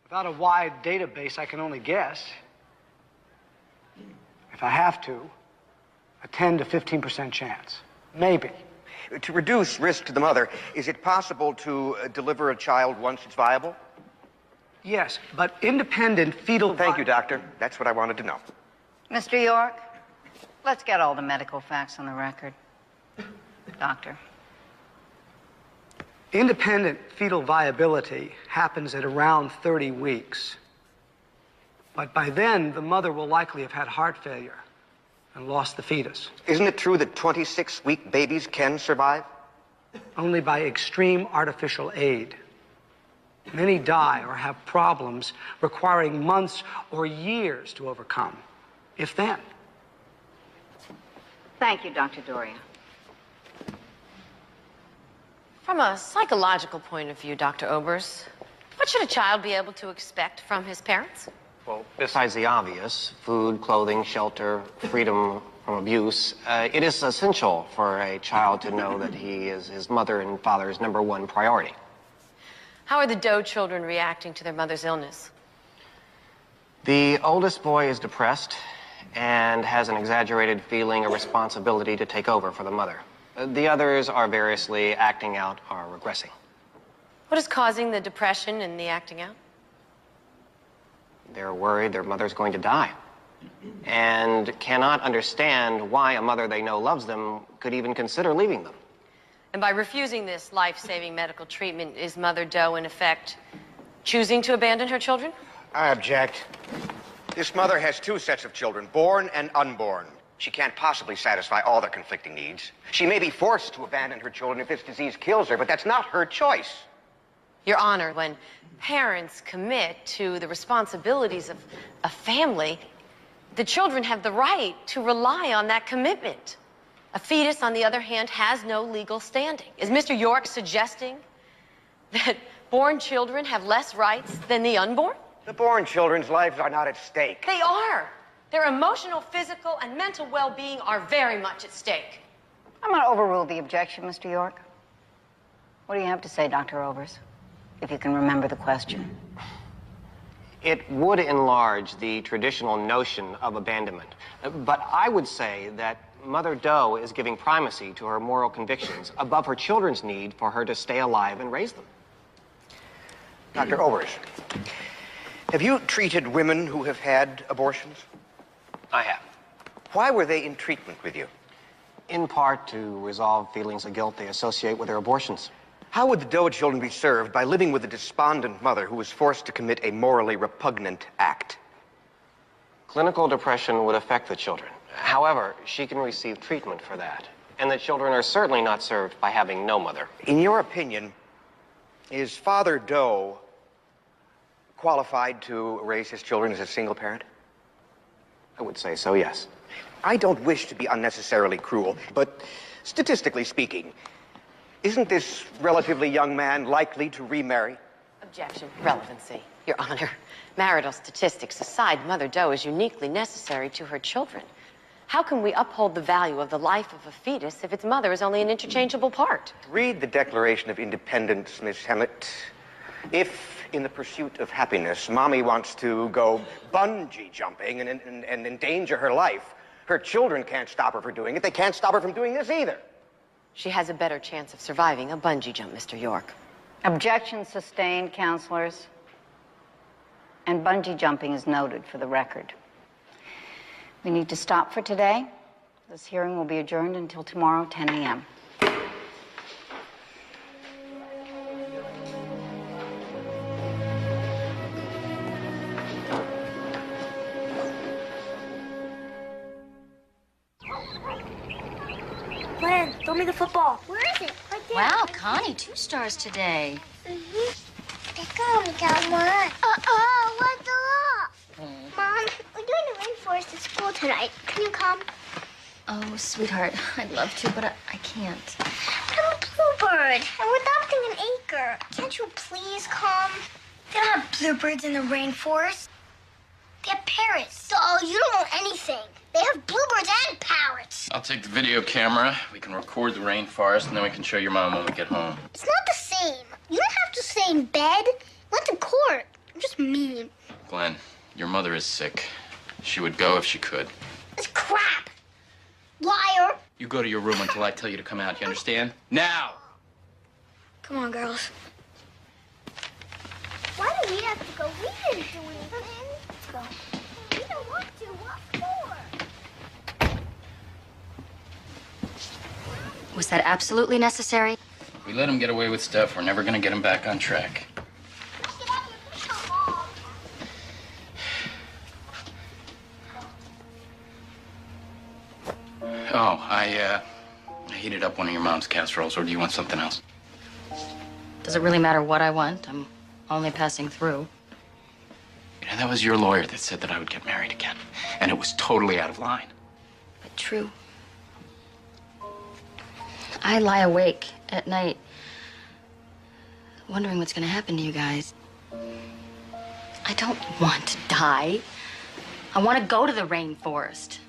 S12: Without a wide database, I can only guess. If I have to, a 10 to 15% chance. Maybe.
S17: To reduce risk to the mother, is it possible to deliver a child once it's viable?
S12: Yes, but independent fetal...
S17: Thank you, doctor. That's what I wanted to know.
S18: Mr. York, let's get all the medical facts on the record. Doctor.
S12: Independent fetal viability happens at around 30 weeks. But by then, the mother will likely have had heart failure and lost the fetus.
S17: Isn't it true that 26-week babies can survive?
S12: Only by extreme artificial aid. Many die or have problems requiring months or years to overcome, if then.
S18: Thank you, Dr. Doria.
S2: From a psychological point of view, Dr. Obers, what should a child be able to expect from his parents?
S19: Well, besides the obvious, food, clothing, shelter, freedom from abuse, it is essential for a child to know that he is his mother and father's #1 priority.
S2: How are the Doe children reacting to their mother's illness?
S19: The oldest boy is depressed and has an exaggerated feeling of responsibility to take over for the mother. The others are variously acting out or regressing.
S2: What is causing the depression and the acting out?
S19: They're worried their mother's going to die and cannot understand why a mother they know loves them could even consider leaving them.
S2: And by refusing this life-saving medical treatment, is Mother Doe, in effect, choosing to abandon her children?
S17: I object. This mother has 2 sets of children, born and unborn. She can't possibly satisfy all their conflicting needs. She may be forced to abandon her children if this disease kills her, but that's not her choice.
S2: Your Honor, when parents commit to the responsibilities of a family, the children have the right to rely on that commitment. A fetus, on the other hand, has no legal standing. Is Mr. York suggesting that born children have less rights than the unborn?
S17: The born children's lives are not at stake.
S2: They are. Their emotional, physical, and mental well-being are very much at stake.
S18: I'm going to overrule the objection, Mr. York. What do you have to say, Dr. Obers? If you can remember the question.
S19: It would enlarge the traditional notion of abandonment. But I would say that Mother Doe is giving primacy to her moral convictions above her children's need for her to stay alive and raise them.
S17: Dr. Obers, have you treated women who have had abortions?
S19: I have.
S17: Why were they in treatment with you?
S19: In part to resolve feelings of guilt they associate with their abortions.
S17: How would the Doe children be served by living with a despondent mother who was forced to commit a morally repugnant act?
S19: Clinical depression would affect the children. However, she can receive treatment for that. And the children are certainly not served by having no mother.
S17: In your opinion, is Father Doe qualified to raise his children as a single parent?
S19: I would say so, yes.
S17: I don't wish to be unnecessarily cruel, but statistically speaking, isn't this relatively young man likely to remarry?
S2: Objection. Relevancy. Your Honor, marital statistics aside, Mother Doe is uniquely necessary to her children. How can we uphold the value of the life of a fetus if its mother is only an interchangeable part?
S17: Read the Declaration of Independence, Miss Hemmett. If, in the pursuit of happiness, Mommy wants to go bungee jumping and endanger her life, her children can't stop her from doing it. They can't stop her from doing this either.
S2: She has a better chance of surviving a bungee jump, Mr. York.
S18: Objection sustained, counselors. And bungee jumping is noted for the record. We need to stop for today. This hearing will be adjourned until tomorrow, 10 a.m.
S13: me the football. Where is it? Right there.
S15: Wow, Connie, 2 stars today.
S13: I only got one. What's up? Mom, we're doing the rainforest at school tonight. Can you come?
S15: Oh, sweetheart, I'd love to, but I can't.
S13: I'm a bluebird, and we're adopting an acre. Can't you please come? They don't have bluebirds in the rainforest. They have parrots. Oh, you don't know anything. They have bluebirds and parrots.
S7: I'll take the video camera. We can record the rainforest, and then we can show your mom when we get home.
S13: It's not the same. You don't have to stay in bed. Went to court. I'm just mean.
S7: Glenn, your mother is sick. She would go if she could.
S13: It's crap. Liar.
S7: You go to your room until I tell you to come out, you understand? Now!
S13: Come on, girls. Why do we have to go? We didn't do anything. Let's go. We don't want to. What for?
S15: Was that absolutely necessary?
S7: If we let him get away with stuff, we're never gonna get him back on track. Oh, I heated up one of your mom's casseroles, or do you want something else?
S15: Does it really matter what I want? I'm only passing through.
S7: You know, that was your lawyer that said that I would get married again, and it was totally out of line.
S15: But true. I lie awake at night, wondering what's gonna happen to you guys. I don't want to die. I want to go to the rainforest.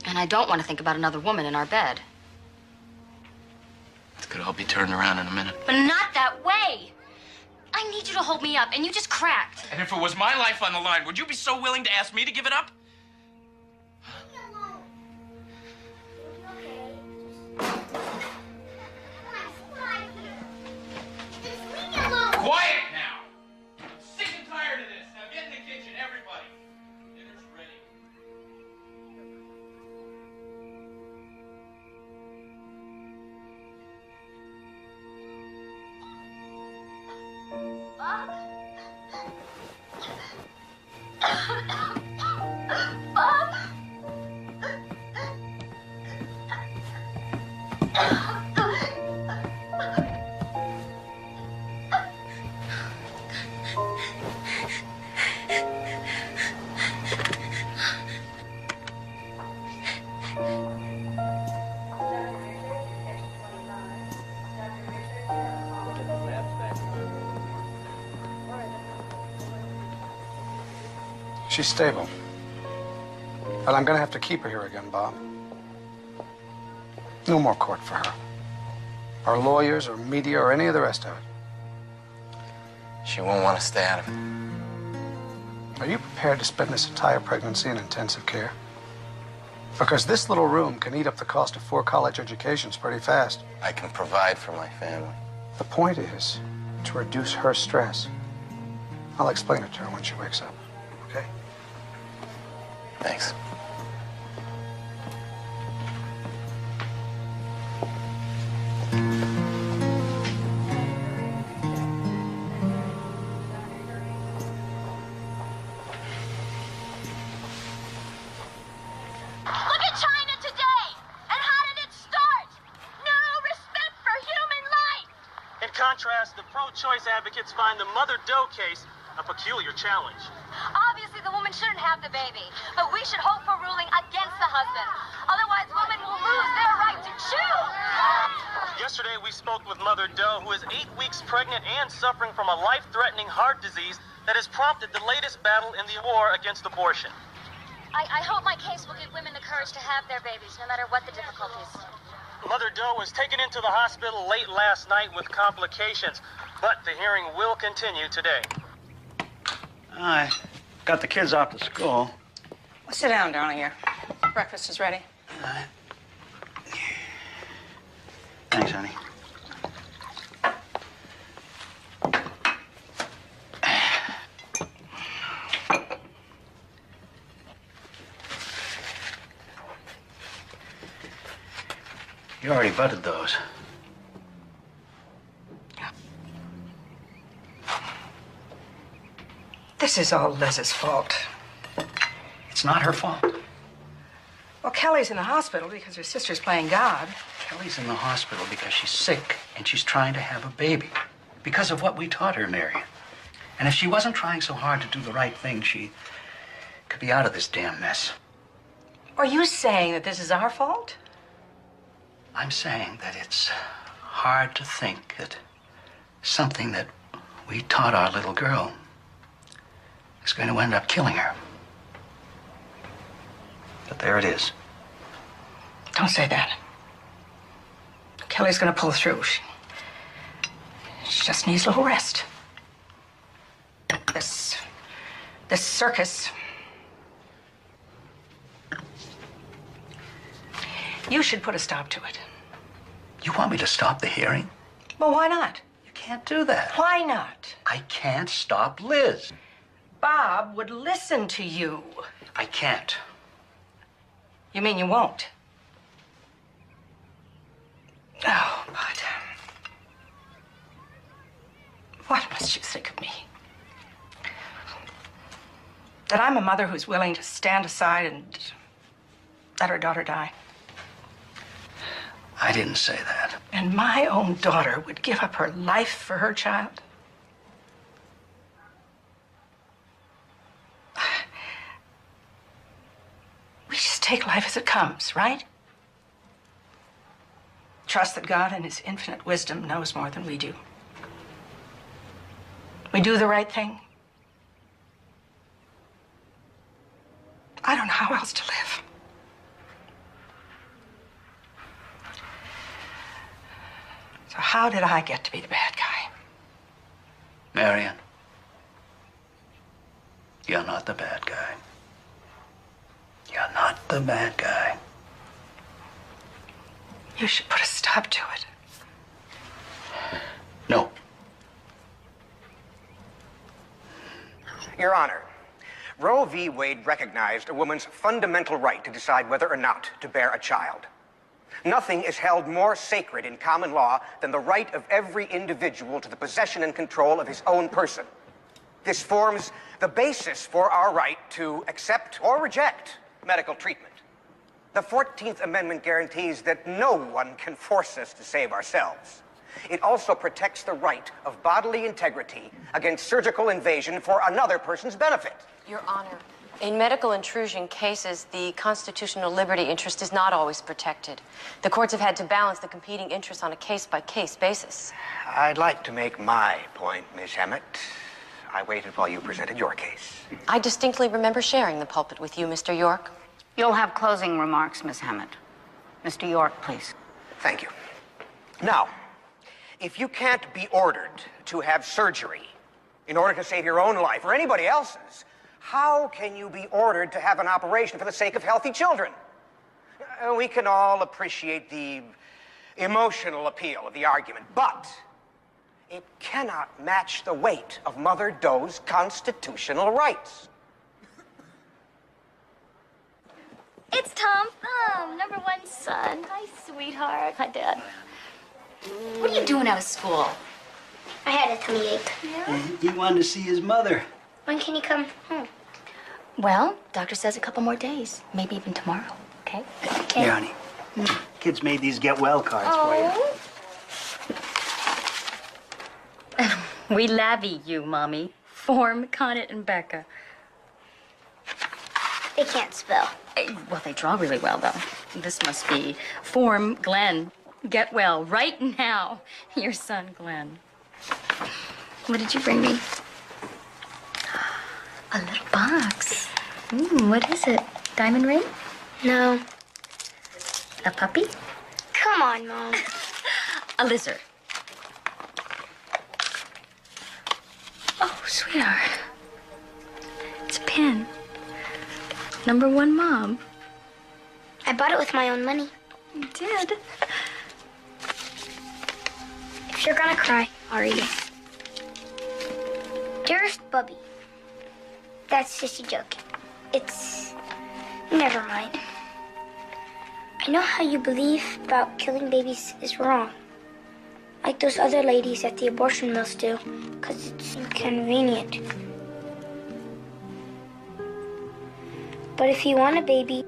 S15: And I don't want to think about another woman in our bed.
S7: It could all be turned around in a minute.
S15: But not that way. I need you to hold me up, and you just cracked.
S7: And if it was my life on the line, would you be so willing to ask me to give it up? Quiet now! I'm sick and tired of this. Now get in the kitchen, everybody. Dinner's ready.
S13: Bob? Bob?
S12: She's stable. But I'm gonna have to keep her here again, Bob. No more court for her. Or lawyers, or media, or any of the rest of it.
S7: She won't want to stay out of it.
S12: Are you prepared to spend this entire pregnancy in intensive care? Because this little room can eat up the cost of 4 college educations pretty fast.
S7: I can provide for my family.
S12: The point is to reduce her stress. I'll explain it to her when she wakes up, okay?
S7: Thanks.
S13: Look at China today! And how did it start? No respect for human life!
S20: In contrast, the pro-choice advocates find the Mother Doe case a peculiar challenge.
S15: Obviously, the woman shouldn't have the baby, but we should hope for ruling against the husband. Otherwise, women will lose their right to choose.
S20: Yesterday, we spoke with Mother Doe, who is 8 weeks pregnant and suffering from a life-threatening heart disease that has prompted the latest battle in the war against abortion.
S15: I hope my case will give women the courage to have their babies, no matter what the difficulties.
S20: Mother Doe was taken into the hospital late last night with complications, but the hearing will continue today.
S10: I got the kids off to school.
S14: Well, sit down, darling. Your breakfast is ready.
S10: Thanks, honey. You already butted those.
S6: This is all Liz's fault.
S10: It's not her fault.
S6: Well, Kelly's in the hospital because her sister's playing God.
S10: Kelly's in the hospital because she's sick and she's trying to have a baby. Because of what we taught her, Marion. And if she wasn't trying so hard to do the right thing, she could be out of this damn mess.
S6: Are you saying that this is our fault?
S10: I'm saying that it's hard to think that something that we taught our little girl is going to end up killing her. But there it is.
S6: Don't say that. Kelly's gonna pull through. She just needs a little rest. This circus. You should put a stop to it.
S10: You want me to stop the hearing?
S6: Well, why not?
S10: You can't do that.
S6: Why not?
S10: I can't stop Liz.
S6: Bob would listen to you.
S10: I can't.
S6: You mean you won't? Oh, but what must you think of me? That I'm a mother who's willing to stand aside and let her daughter die.
S10: I didn't say that.
S6: And my own daughter would give up her life for her child? We just take life as it comes, right? Trust that God in his infinite wisdom knows more than we do. We do the right thing. I don't know how else to live. So how did I get to be the bad guy?
S10: Marion, you're not the bad guy. You're not the bad guy.
S6: You should put a stop to it.
S10: No.
S17: Your Honor, Roe v. Wade recognized a woman's fundamental right to decide whether or not to bear a child. Nothing is held more sacred in common law than the right of every individual to the possession and control of his own person. This forms the basis for our right to accept or reject medical treatment. The 14th Amendment guarantees that no one can force us to save ourselves. It also protects the right of bodily integrity against surgical invasion for another person's benefit.
S2: Your Honor, in medical intrusion cases, the constitutional liberty interest is not always protected. The courts have had to balance the competing interests on a case-by-case basis.
S17: I'd like to make my point, Miss Emmett. I waited while you presented your case.
S2: I distinctly remember sharing the pulpit with you, Mr. York.
S18: You'll have closing remarks, Miss Hammett. Mr. York, please.
S17: Thank you. Now, if you can't be ordered to have surgery in order to save your own life or anybody else's, how can you be ordered to have an operation for the sake of healthy children? We can all appreciate the emotional appeal of the argument, but it cannot match the weight of Mother Doe's constitutional rights.
S13: It's Tom Thumb, #1 son. Hi, sweetheart. Hi, Dad.
S1: What are you doing out of school?
S13: I had a tummy ache.
S10: He wanted to see his mother.
S13: When can you come home?
S1: Well, doctor says a couple more days, maybe even tomorrow, okay?
S10: Here, honey. Kids made these get well cards for you.
S1: We lavvy you, Mommy. Form, Connet, and Becca.
S13: They can't spell.
S1: Well, they draw really well, though. This must be Form, Glenn. Get well right now. Your son, Glenn. What did you bring me? A little box. What is it? Diamond ring?
S13: No.
S1: A puppy?
S13: Come on, Mom.
S1: A lizard. Oh, sweetheart. It's a pin. #1 Mom.
S13: I bought it with my own money.
S1: You did?
S13: If you're gonna cry, I'll read it. Dearest Bubby. That's Sissy joking. It's... Never mind. I know how you believe about killing babies is wrong. Like those other ladies at the abortion mills do, because it's inconvenient. But if you want a baby,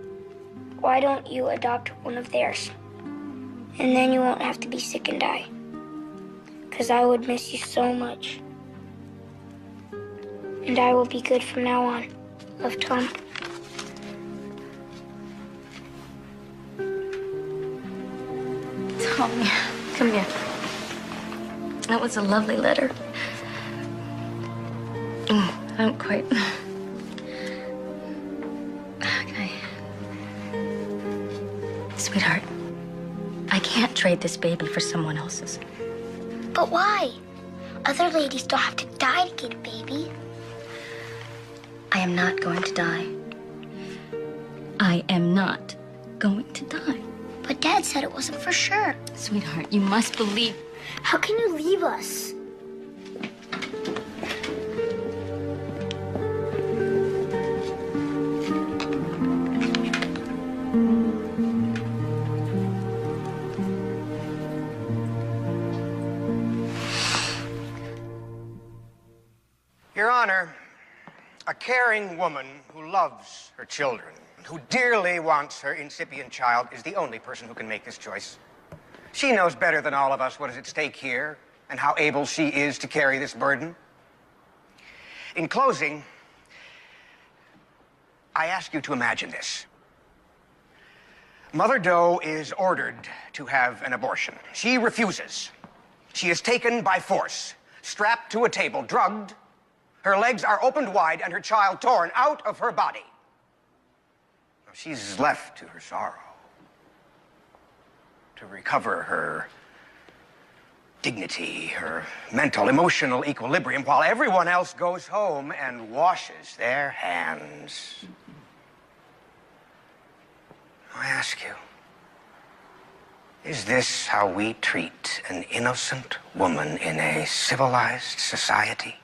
S13: why don't you adopt one of theirs? And then you won't have to be sick and die. 'Cause I would miss you so much. And I will be good from now on. Love, Tom.
S1: Tommy, come here. That was a lovely letter. I don't quite... Okay. Sweetheart, I can't trade this baby for someone else's.
S13: But why? Other ladies don't have to die to get a baby.
S1: I am not going to die. I am not going to die.
S13: But Dad said it wasn't for sure.
S1: Sweetheart, you must believe...
S13: How can you leave us?
S17: Your Honor, a caring woman who loves her children, who dearly wants her incipient child, is the only person who can make this choice. She knows better than all of us what is at stake here and how able she is to carry this burden. In closing, I ask you to imagine this. Mother Doe is ordered to have an abortion. She refuses. She is taken by force, strapped to a table, drugged. Her legs are opened wide and her child torn out of her body. She's left to her sorrow, to recover her dignity, her mental, emotional equilibrium, while everyone else goes home and washes their hands. I ask you, is this how we treat an innocent woman in a civilized society?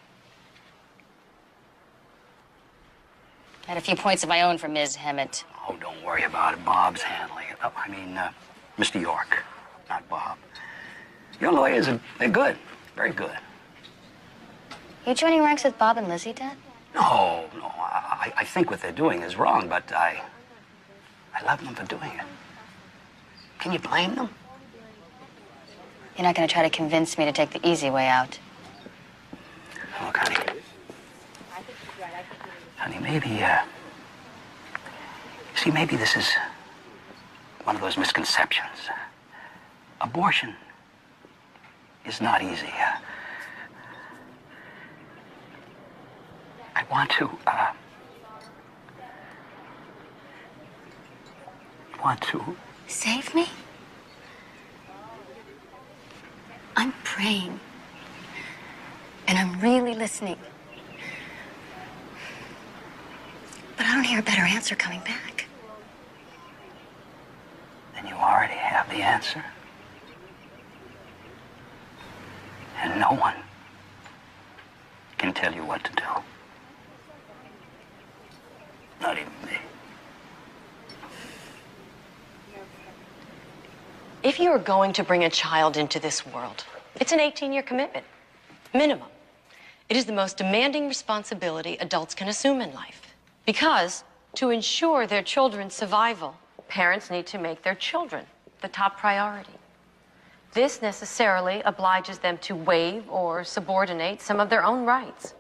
S21: I had a few points of my own for Ms. Hammett.
S10: Oh, don't worry about it. Bob's handling it. Oh, Mr. York, not Bob. Your lawyers they're good. Very good.
S21: You joining ranks with Bob and Lizzie, Dad?
S10: No. I think what they're doing is wrong, but I love them for doing it. Can you blame them?
S21: You're not going to try to convince me to take the easy way out.
S10: Look, honey, maybe, see, maybe this is one of those misconceptions. Abortion is not easy. I want to...
S1: Save me? I'm praying. And I'm really listening. But I don't hear a better answer coming back.
S10: Then you already have the answer. And no one can tell you what to do. Not even me.
S2: If you are going to bring a child into this world, it's an 18-year commitment, minimum. It is the most demanding responsibility adults can assume in life. Because to ensure their children's survival, parents need to make their children the top priority. This necessarily obliges them to waive or subordinate some of their own rights.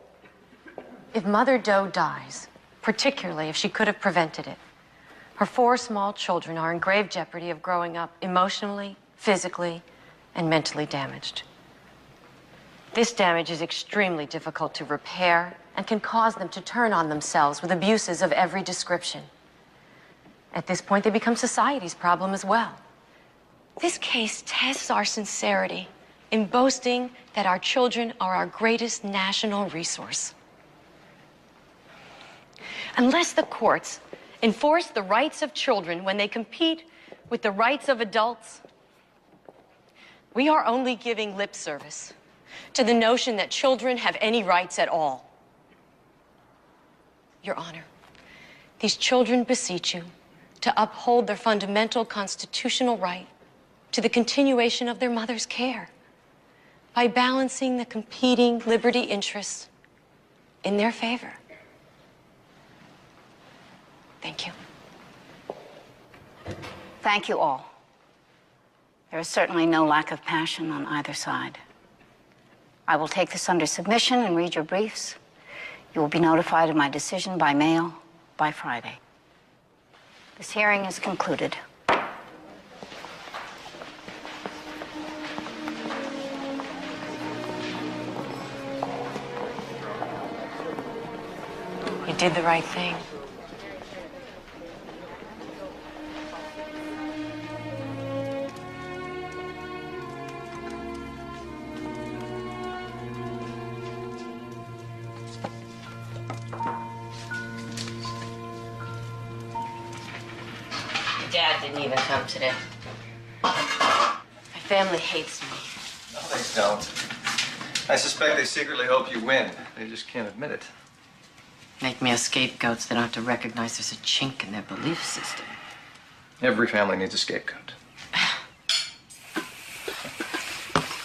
S2: If Mother Doe dies, particularly if she could have prevented it, her 4 small children are in grave jeopardy of growing up emotionally, physically, and mentally damaged. This damage is extremely difficult to repair and can cause them to turn on themselves with abuses of every description. At this point, they become society's problem as well. This case tests our sincerity in boasting that our children are our greatest national resource. Unless the courts enforce the rights of children when they compete with the rights of adults, we are only giving lip service to the notion that children have any rights at all. Your Honor, these children beseech you to uphold their fundamental constitutional right to the continuation of their mother's care by balancing the competing liberty interests in their favor. Thank you.
S18: Thank you all. There is certainly no lack of passion on either side. I will take this under submission and read your briefs. You will be notified of my decision by mail by Friday. This hearing is concluded.
S4: You did the right thing.
S2: Dad didn't even come today. My family hates me.
S8: No, they don't. I suspect they secretly hope you win. They just can't admit it.
S2: Make me a scapegoat so they don't have to recognize there's a chink in their belief system.
S8: Every family needs a scapegoat.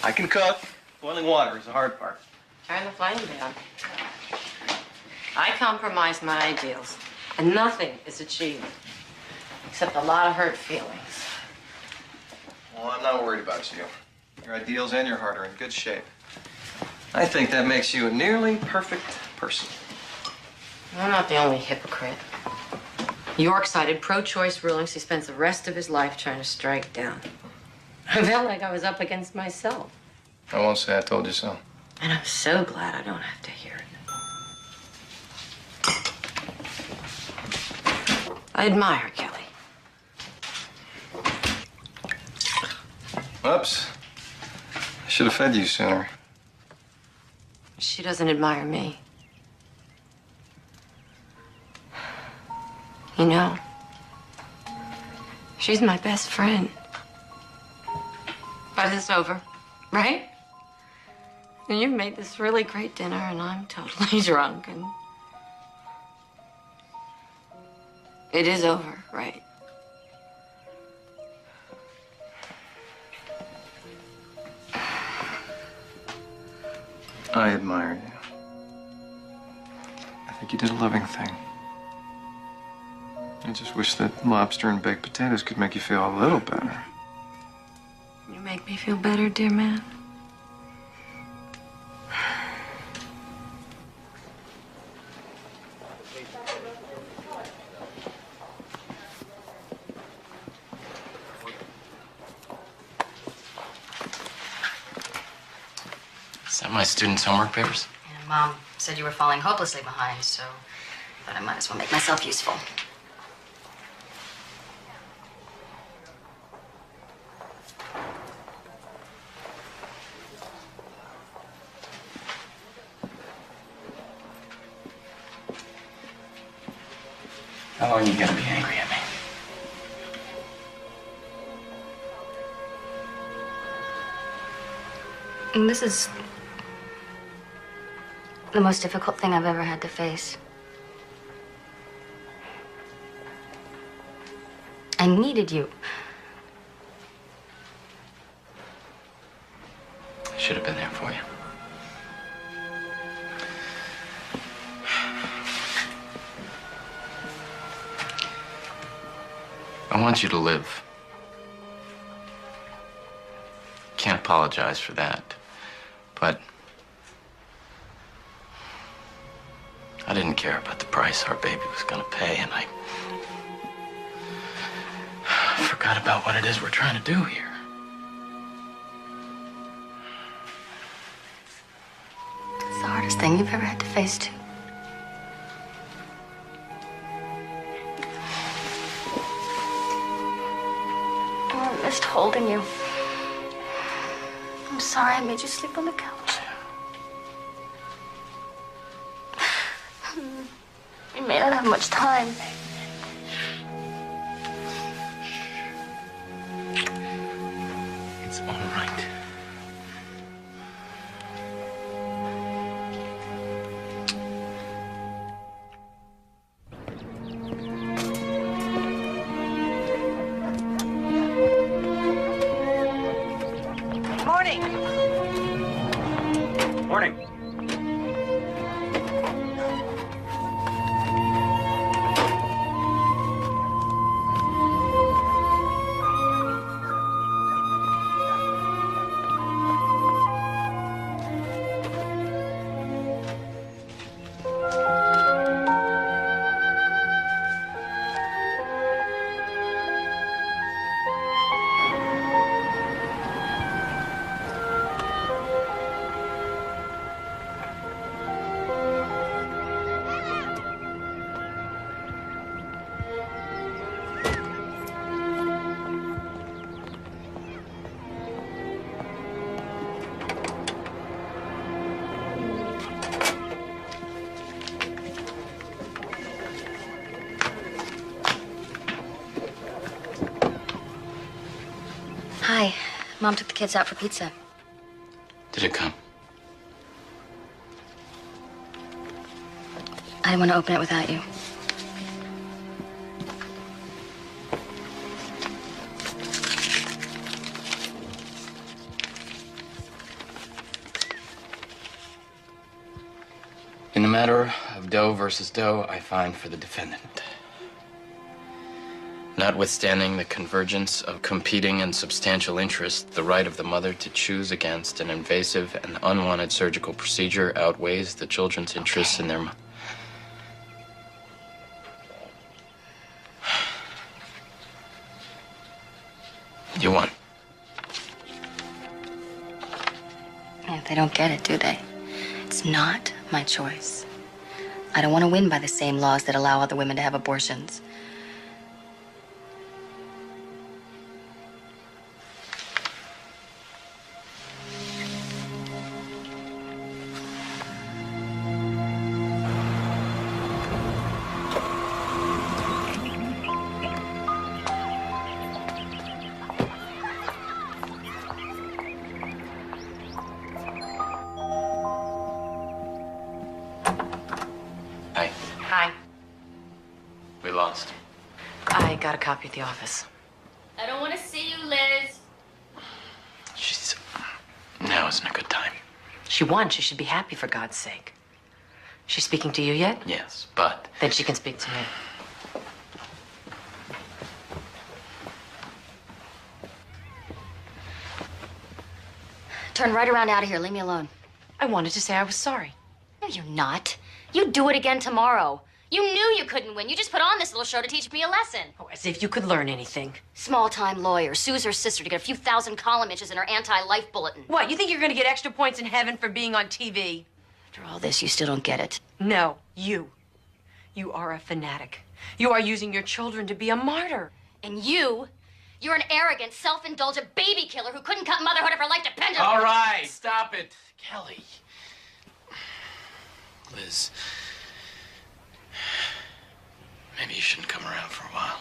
S8: I can cook. Boiling water is the hard part.
S2: Turn the flame down. I compromise my ideals, and nothing is achieved except a lot of hurt feelings.
S8: Well, I'm not worried about you. Your ideals and your heart are in good shape. I think that makes you a nearly perfect person.
S2: I'm not the only hypocrite. York cited pro-choice rulings he spends the rest of his life trying to strike down. I felt like I was up against myself.
S8: I won't say I told you so.
S2: And I'm so glad I don't have to hear it. I admire Kelly.
S8: Oops. I should have fed you sooner.
S2: She doesn't admire me. You know, she's my best friend. But it's over, right? And you've made this really great dinner, and I'm totally drunk, and it is over, right?
S8: I admire you. I think you did a loving thing. I just wish that lobster and baked potatoes could make you feel a little better.
S2: You make me feel better, dear man.
S7: Is that my students' homework papers?
S21: And Mom said you were falling hopelessly behind, so I thought I might as well make myself useful.
S7: How long are you gonna be angry at me?
S21: And this is the most difficult thing I've ever had to face. I needed you.
S7: I should have been there for you. I want you to live. Can't apologize for that. But I didn't care about the price our baby was gonna pay, and I forgot about what it is we're trying to do here.
S21: It's the hardest thing you've ever had to face, too. Oh, I missed holding you. I'm sorry I made you sleep on the couch. You may not have much time.
S7: It's all right.
S6: Morning. Morning.
S21: Mom took the kids out for pizza.
S7: Did it come?
S21: I didn't want to open it without you.
S7: In the matter of Doe versus Doe, I find for the defendant. Notwithstanding the convergence of competing and substantial interests, the right of the mother to choose against an invasive and unwanted surgical procedure outweighs the children's interests in their... You won.
S21: Yeah, they don't get it, do they? It's not my choice. I don't want to win by the same laws that allow other women to have abortions.
S7: Hi.
S2: Hi.
S7: We lost.
S2: I got a copy at the office.
S15: I don't want to see you, Liz.
S7: She's... Now isn't a good time.
S2: She won. She should be happy, for God's sake. She's speaking to you yet?
S7: Yes, but...
S2: Then she can speak to me.
S21: Turn right around out of here. Leave me alone.
S2: I wanted to say I was sorry.
S21: No, you're not. You do it again tomorrow. You knew you couldn't win. You just put on this little show to teach me a lesson.
S2: Oh, as if you could learn anything.
S21: Small-time lawyer sues her sister to get a few thousand column inches in her anti-life bulletin.
S2: What, you think you're going to get extra points in heaven for being on TV?
S21: After all this, you still don't get it.
S2: No, you. You are a fanatic. You are using your children to be a martyr.
S21: And you're an arrogant, self-indulgent baby killer who couldn't cut motherhood if her life depended on it.
S7: All right, stop it. Kelly. Liz. Maybe you shouldn't come around for a while.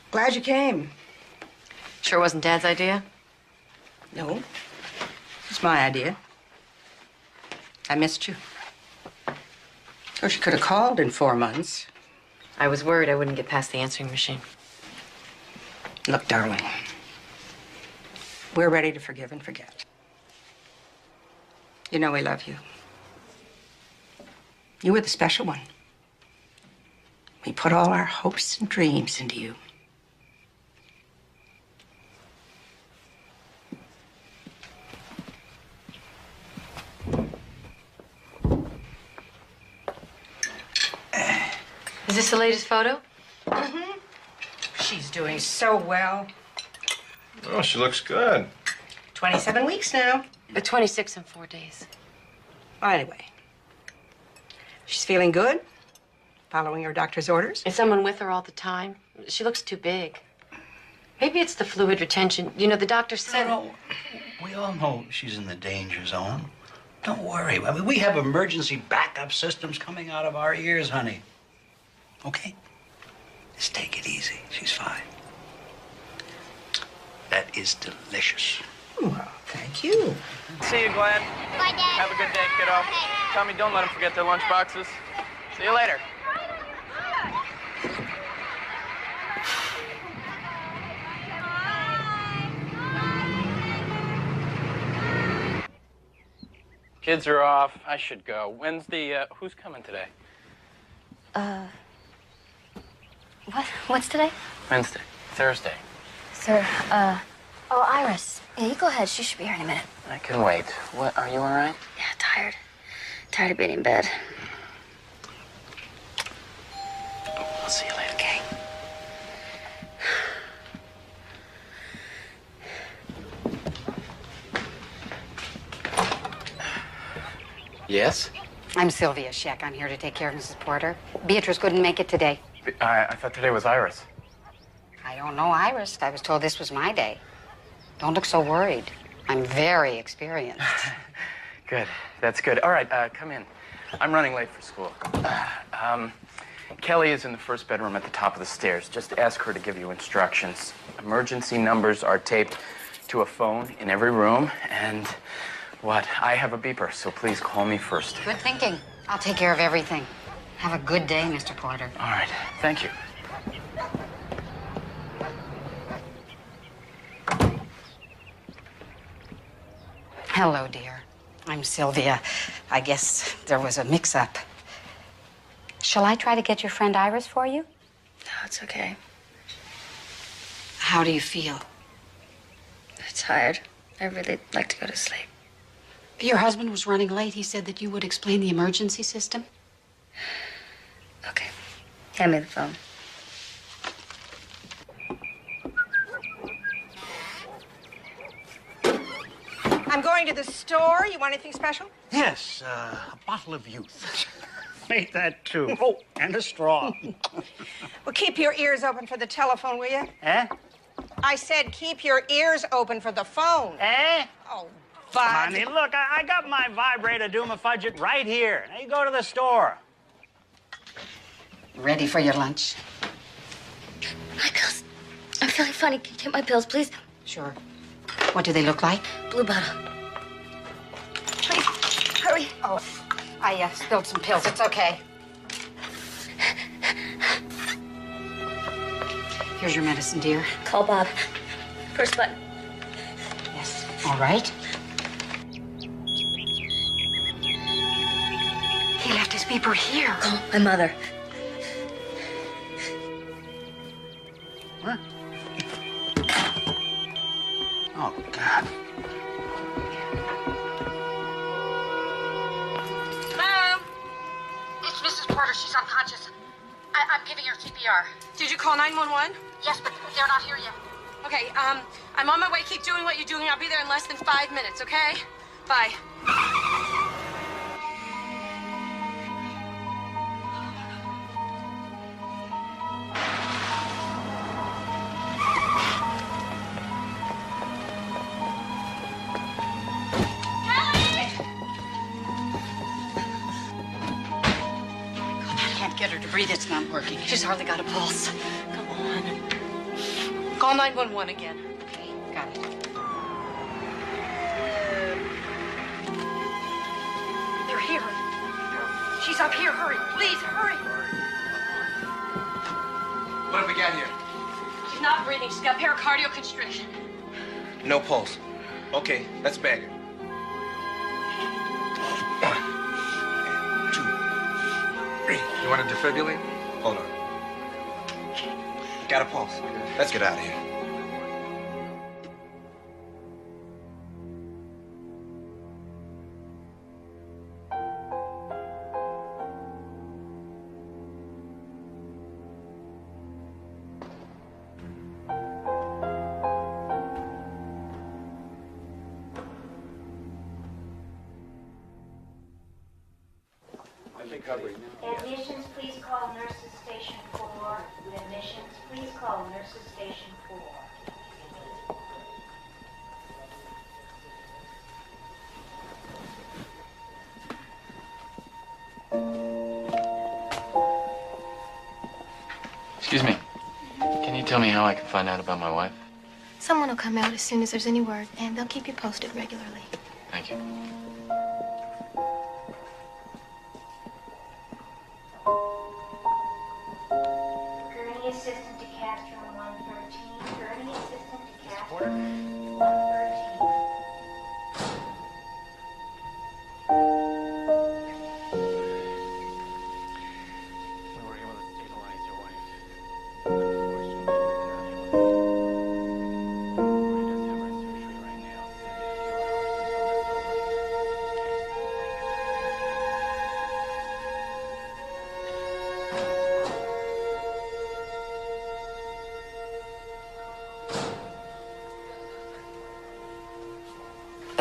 S6: Glad you came.
S2: Sure wasn't Dad's idea?
S6: No. It's my idea. I missed you. Of course, you could have called in 4 months.
S2: I was worried I wouldn't get past the answering machine.
S6: Look, darling, we're ready to forgive and forget. You know we love you. You were the special one. We put all our hopes and dreams into you.
S2: Is this the latest photo?
S6: Mm-hmm. She's doing so well.
S8: Oh, she looks good.
S6: 27 weeks now.
S2: 26 in 4 days.
S6: Well, anyway, she's feeling good, following her doctor's orders.
S2: Is someone with her all the time? She looks too big. Maybe it's the fluid retention. You know, the doctor said...
S10: No, we all know she's in the danger zone. Don't worry. I mean, we have emergency backup systems coming out of our ears, honey. Okay? Just take it easy. She's fine. That is delicious.
S6: Well, thank you.
S20: See you, Glenn.
S13: Bye, Dad.
S20: Have a good day, kiddo. Tommy, don't let them forget their lunch boxes. See you later. Kids are off. I should go. When's the, who's coming today?
S21: What's today?
S20: Wednesday. Thursday.
S21: Sir, oh, Iris. Yeah, you go ahead. She should be here in a minute.
S20: I can wait. What, are you all right?
S21: Yeah, tired. Tired of being in bed.
S7: I'll see you later.
S21: Okay.
S7: Yes?
S5: I'm Sylvia Scheck. I'm here to take care of Mrs. Porter. Beatrice couldn't make it today.
S9: I thought today was Iris.
S5: I don't know, Iris. I was told this was my day. Don't look so worried. I'm very experienced.
S9: Good. That's good. All right, come in. I'm running late for school. Kelly is in the first bedroom at the top of the stairs. Just ask her to give you instructions. Emergency numbers are taped to a phone in every room, and I have a beeper, so please call me first.
S5: Good thinking. I'll take care of everything. Have a good day, Mr. Porter.
S9: All right, thank you.
S5: Hello, dear. I'm Sylvia. I guess there was a mix-up. Shall I try to get your friend Iris for you?
S21: No, it's okay.
S5: How do you feel?
S21: I'm tired. I really like to go to sleep.
S5: Your husband was running late. He said that you would explain the emergency system.
S21: Okay. Hand me the phone.
S14: I'm going to the store. You want anything special?
S10: Yes, a bottle of youth. Make that two. Oh, and a straw.
S14: Well, keep your ears open for the telephone, will you?
S10: Eh?
S14: I said keep your ears open for the phone.
S10: Eh?
S14: Oh, Bud.
S10: Honey, look, I got my vibrator Duma Fudget right here. Now you go to the store.
S5: Ready for your lunch?
S21: My pills. I'm feeling funny. Can you get my pills, please?
S5: Sure. What do they look like?
S21: Blue bottle. Please, hurry.
S5: Oh, I spilled some pills. It's okay. Here's your medicine, dear.
S21: Call Bob. First button.
S5: Yes. All right. He left his beeper here.
S21: Call my mother.
S10: What? Oh, God.
S14: Hello? It's Mrs. Porter. She's unconscious. I'm giving her CPR. Did you call 911? Yes, but they're not here yet. Okay, I'm on my way. Keep doing what you're doing. I'll be there in less than 5 minutes, okay? Bye.
S5: Get her to breathe. It's not working. She's hardly got a pulse.
S14: Come on. Call 911 again.
S5: Okay, got it.
S14: They're here. She's up here. Hurry. Please, hurry.
S8: What have we got here?
S14: She's not breathing. She's got pericardial constriction.
S8: No pulse. Okay, let's bag her. 1, 2, 3. You want to defibrillate? Hold on. Got a pulse. Let's get out of here.
S11: Admissions, please call nurses station 4. Admissions, please call nurses station 4.
S7: Excuse me. Can you tell me how I can find out about my wife?
S15: Someone will come out as soon as there's any word, and they'll keep you posted regularly.
S7: Thank you.
S11: Gurney assistant to Castro 113. Gurney assistant to Castro 113.
S9: We were able to stabilize your wife.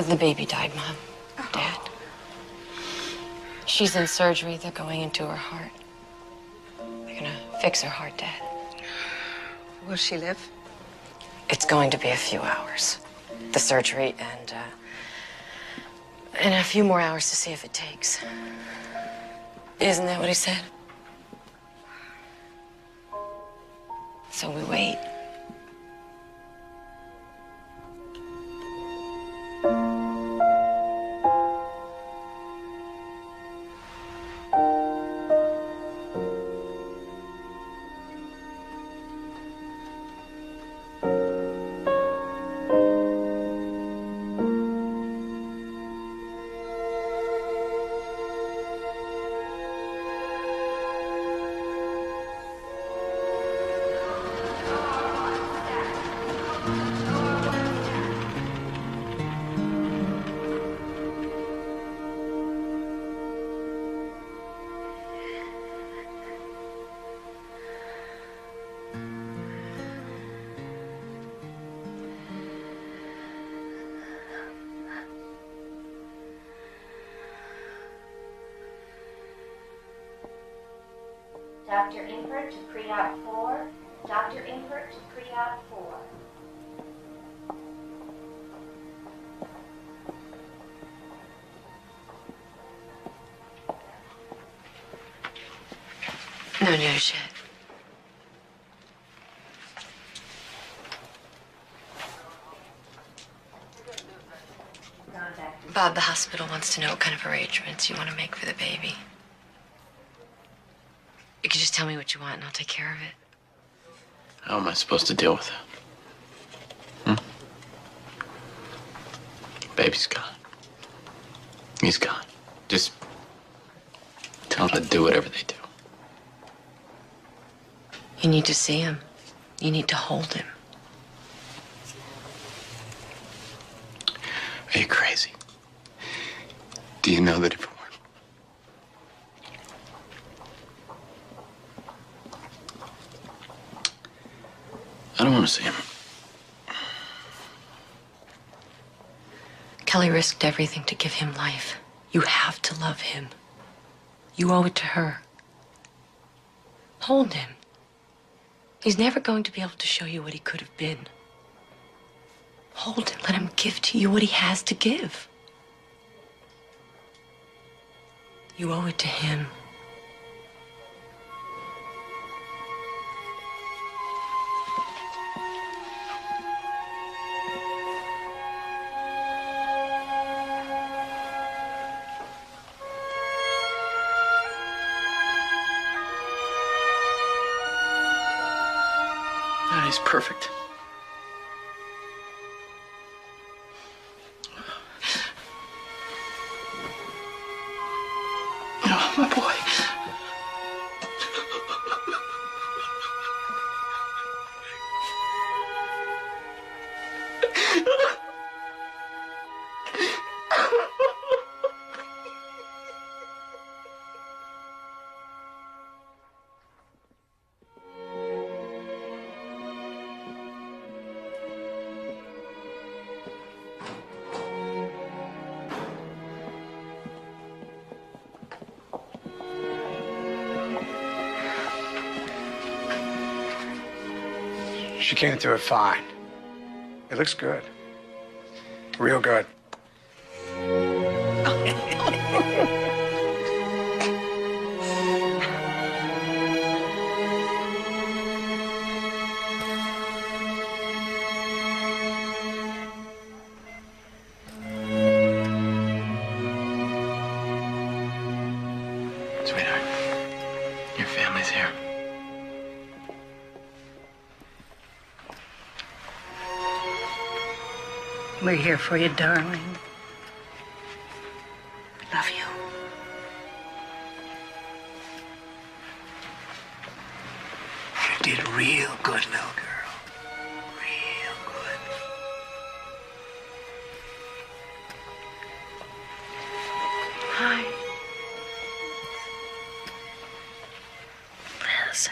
S4: The baby died, Mom. Dad.
S2: She's in surgery. They're going into her heart. They're gonna fix her heart, Dad.
S6: Will she live?
S2: It's going to be a few hours. The surgery and a few more hours to see if it takes. Isn't that what he said? So we wait.
S11: Dr. Impert to pre-op 4. Dr. Impert to pre-op 4.
S2: No news yet. Bob, the hospital wants to know what kind of arrangements you want to make for the baby. You can just tell me what you want and I'll take care of it.
S7: How am I supposed to deal with it? Baby's gone. He's gone. Just tell them to do whatever they do.
S2: You need to see him. You need to hold him.
S7: Are you crazy? Do you know that if it weren't... I don't want to see him.
S2: Kelly risked everything to give him life. You have to love him. You owe it to her. Hold him. He's never going to be able to show you what he could have been. Hold him. Let him give to you what he has to give. You owe it to him.
S7: God, he's perfect. Oh, my boy.
S12: She came through it fine. It looks good. Real good.
S7: Sweetheart, your family's here.
S6: We're here for you, darling. Love you. You did real good, little girl. Real good. Hi.
S13: Liz.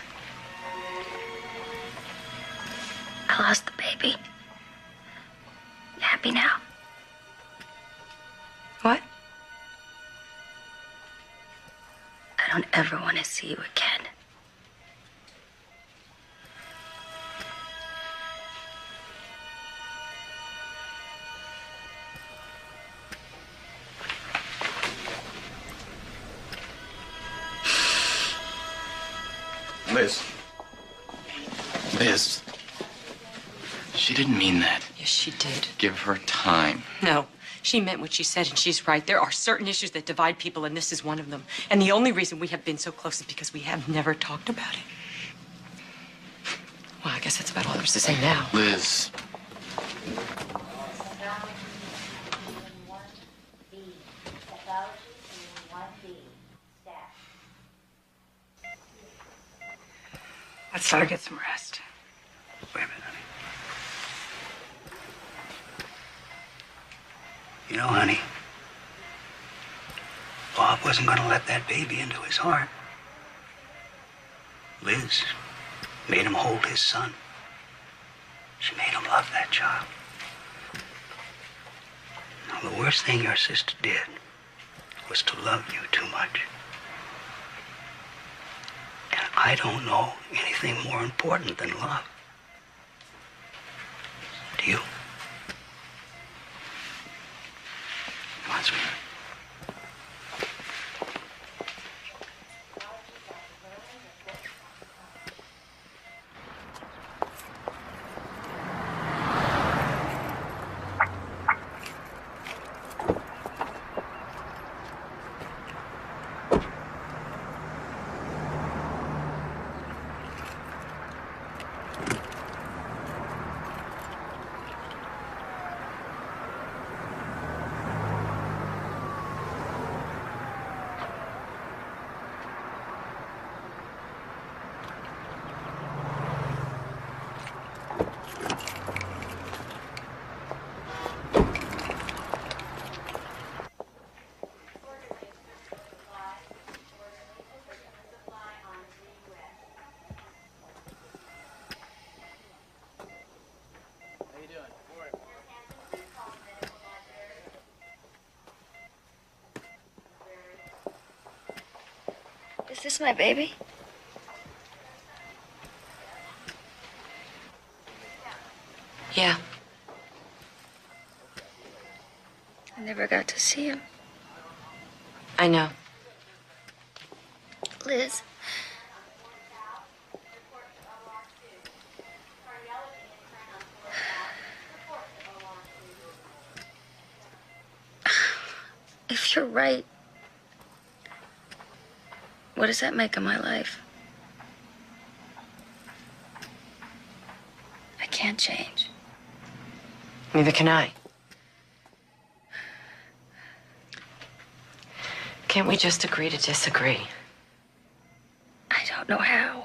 S13: I lost the baby. You happy now?
S2: What?
S21: don't ever want to see you again.
S7: Liz. Liz. She didn't mean that.
S2: Yes, she did.
S7: Give her time.
S2: No, she meant what she said, and she's right. There are certain issues that divide people, and this is one of them. And the only reason we have been so close is because we have never talked about it. Well, I guess that's about all there is to say now.
S7: Liz.
S6: Let's let her get some rest. Wait a minute, honey.
S10: You know, honey, Bob wasn't going to let that baby into his heart. Liz made him hold his son. She made him love that child. Now, the worst thing your sister did was to love you too much. And I don't know anything more important than love. Do you? Come on, sweetheart.
S21: Is this my baby?
S2: Yeah.
S21: I never got to see him.
S2: I know.
S21: Liz. If you're right, what does that make of my life? I can't change.
S2: Neither can I. Can't we just agree to disagree?
S21: I don't know how.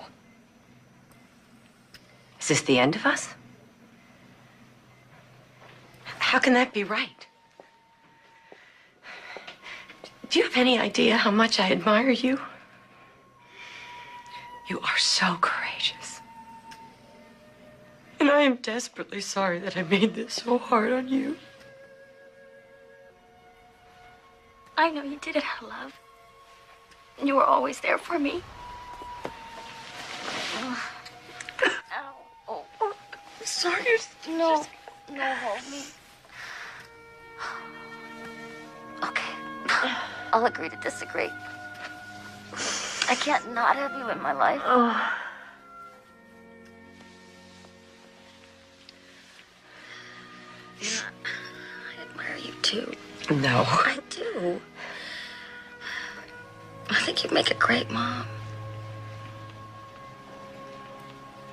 S2: Is this the end of us? How can that be right? Do you have any idea how much I admire you? You are so courageous. And I am desperately sorry that I made this so hard on you.
S21: I know you did it out of love. And you were always there for me. Ow. Oh.
S2: Sorry.
S21: No, hold me. Okay. I'll agree to disagree. I can't not have you in my life.
S2: Oh.
S21: I admire you too.
S2: No.
S21: I do. I think you'd make a great mom.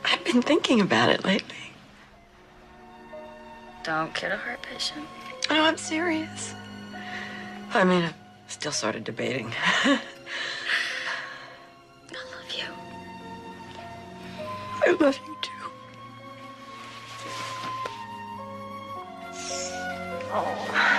S2: I've been thinking about it lately.
S21: Don't get a heart patient.
S2: No, I'm serious. I mean, I'm still sort of debating.
S21: I love you.
S2: I love you too.
S21: Oh.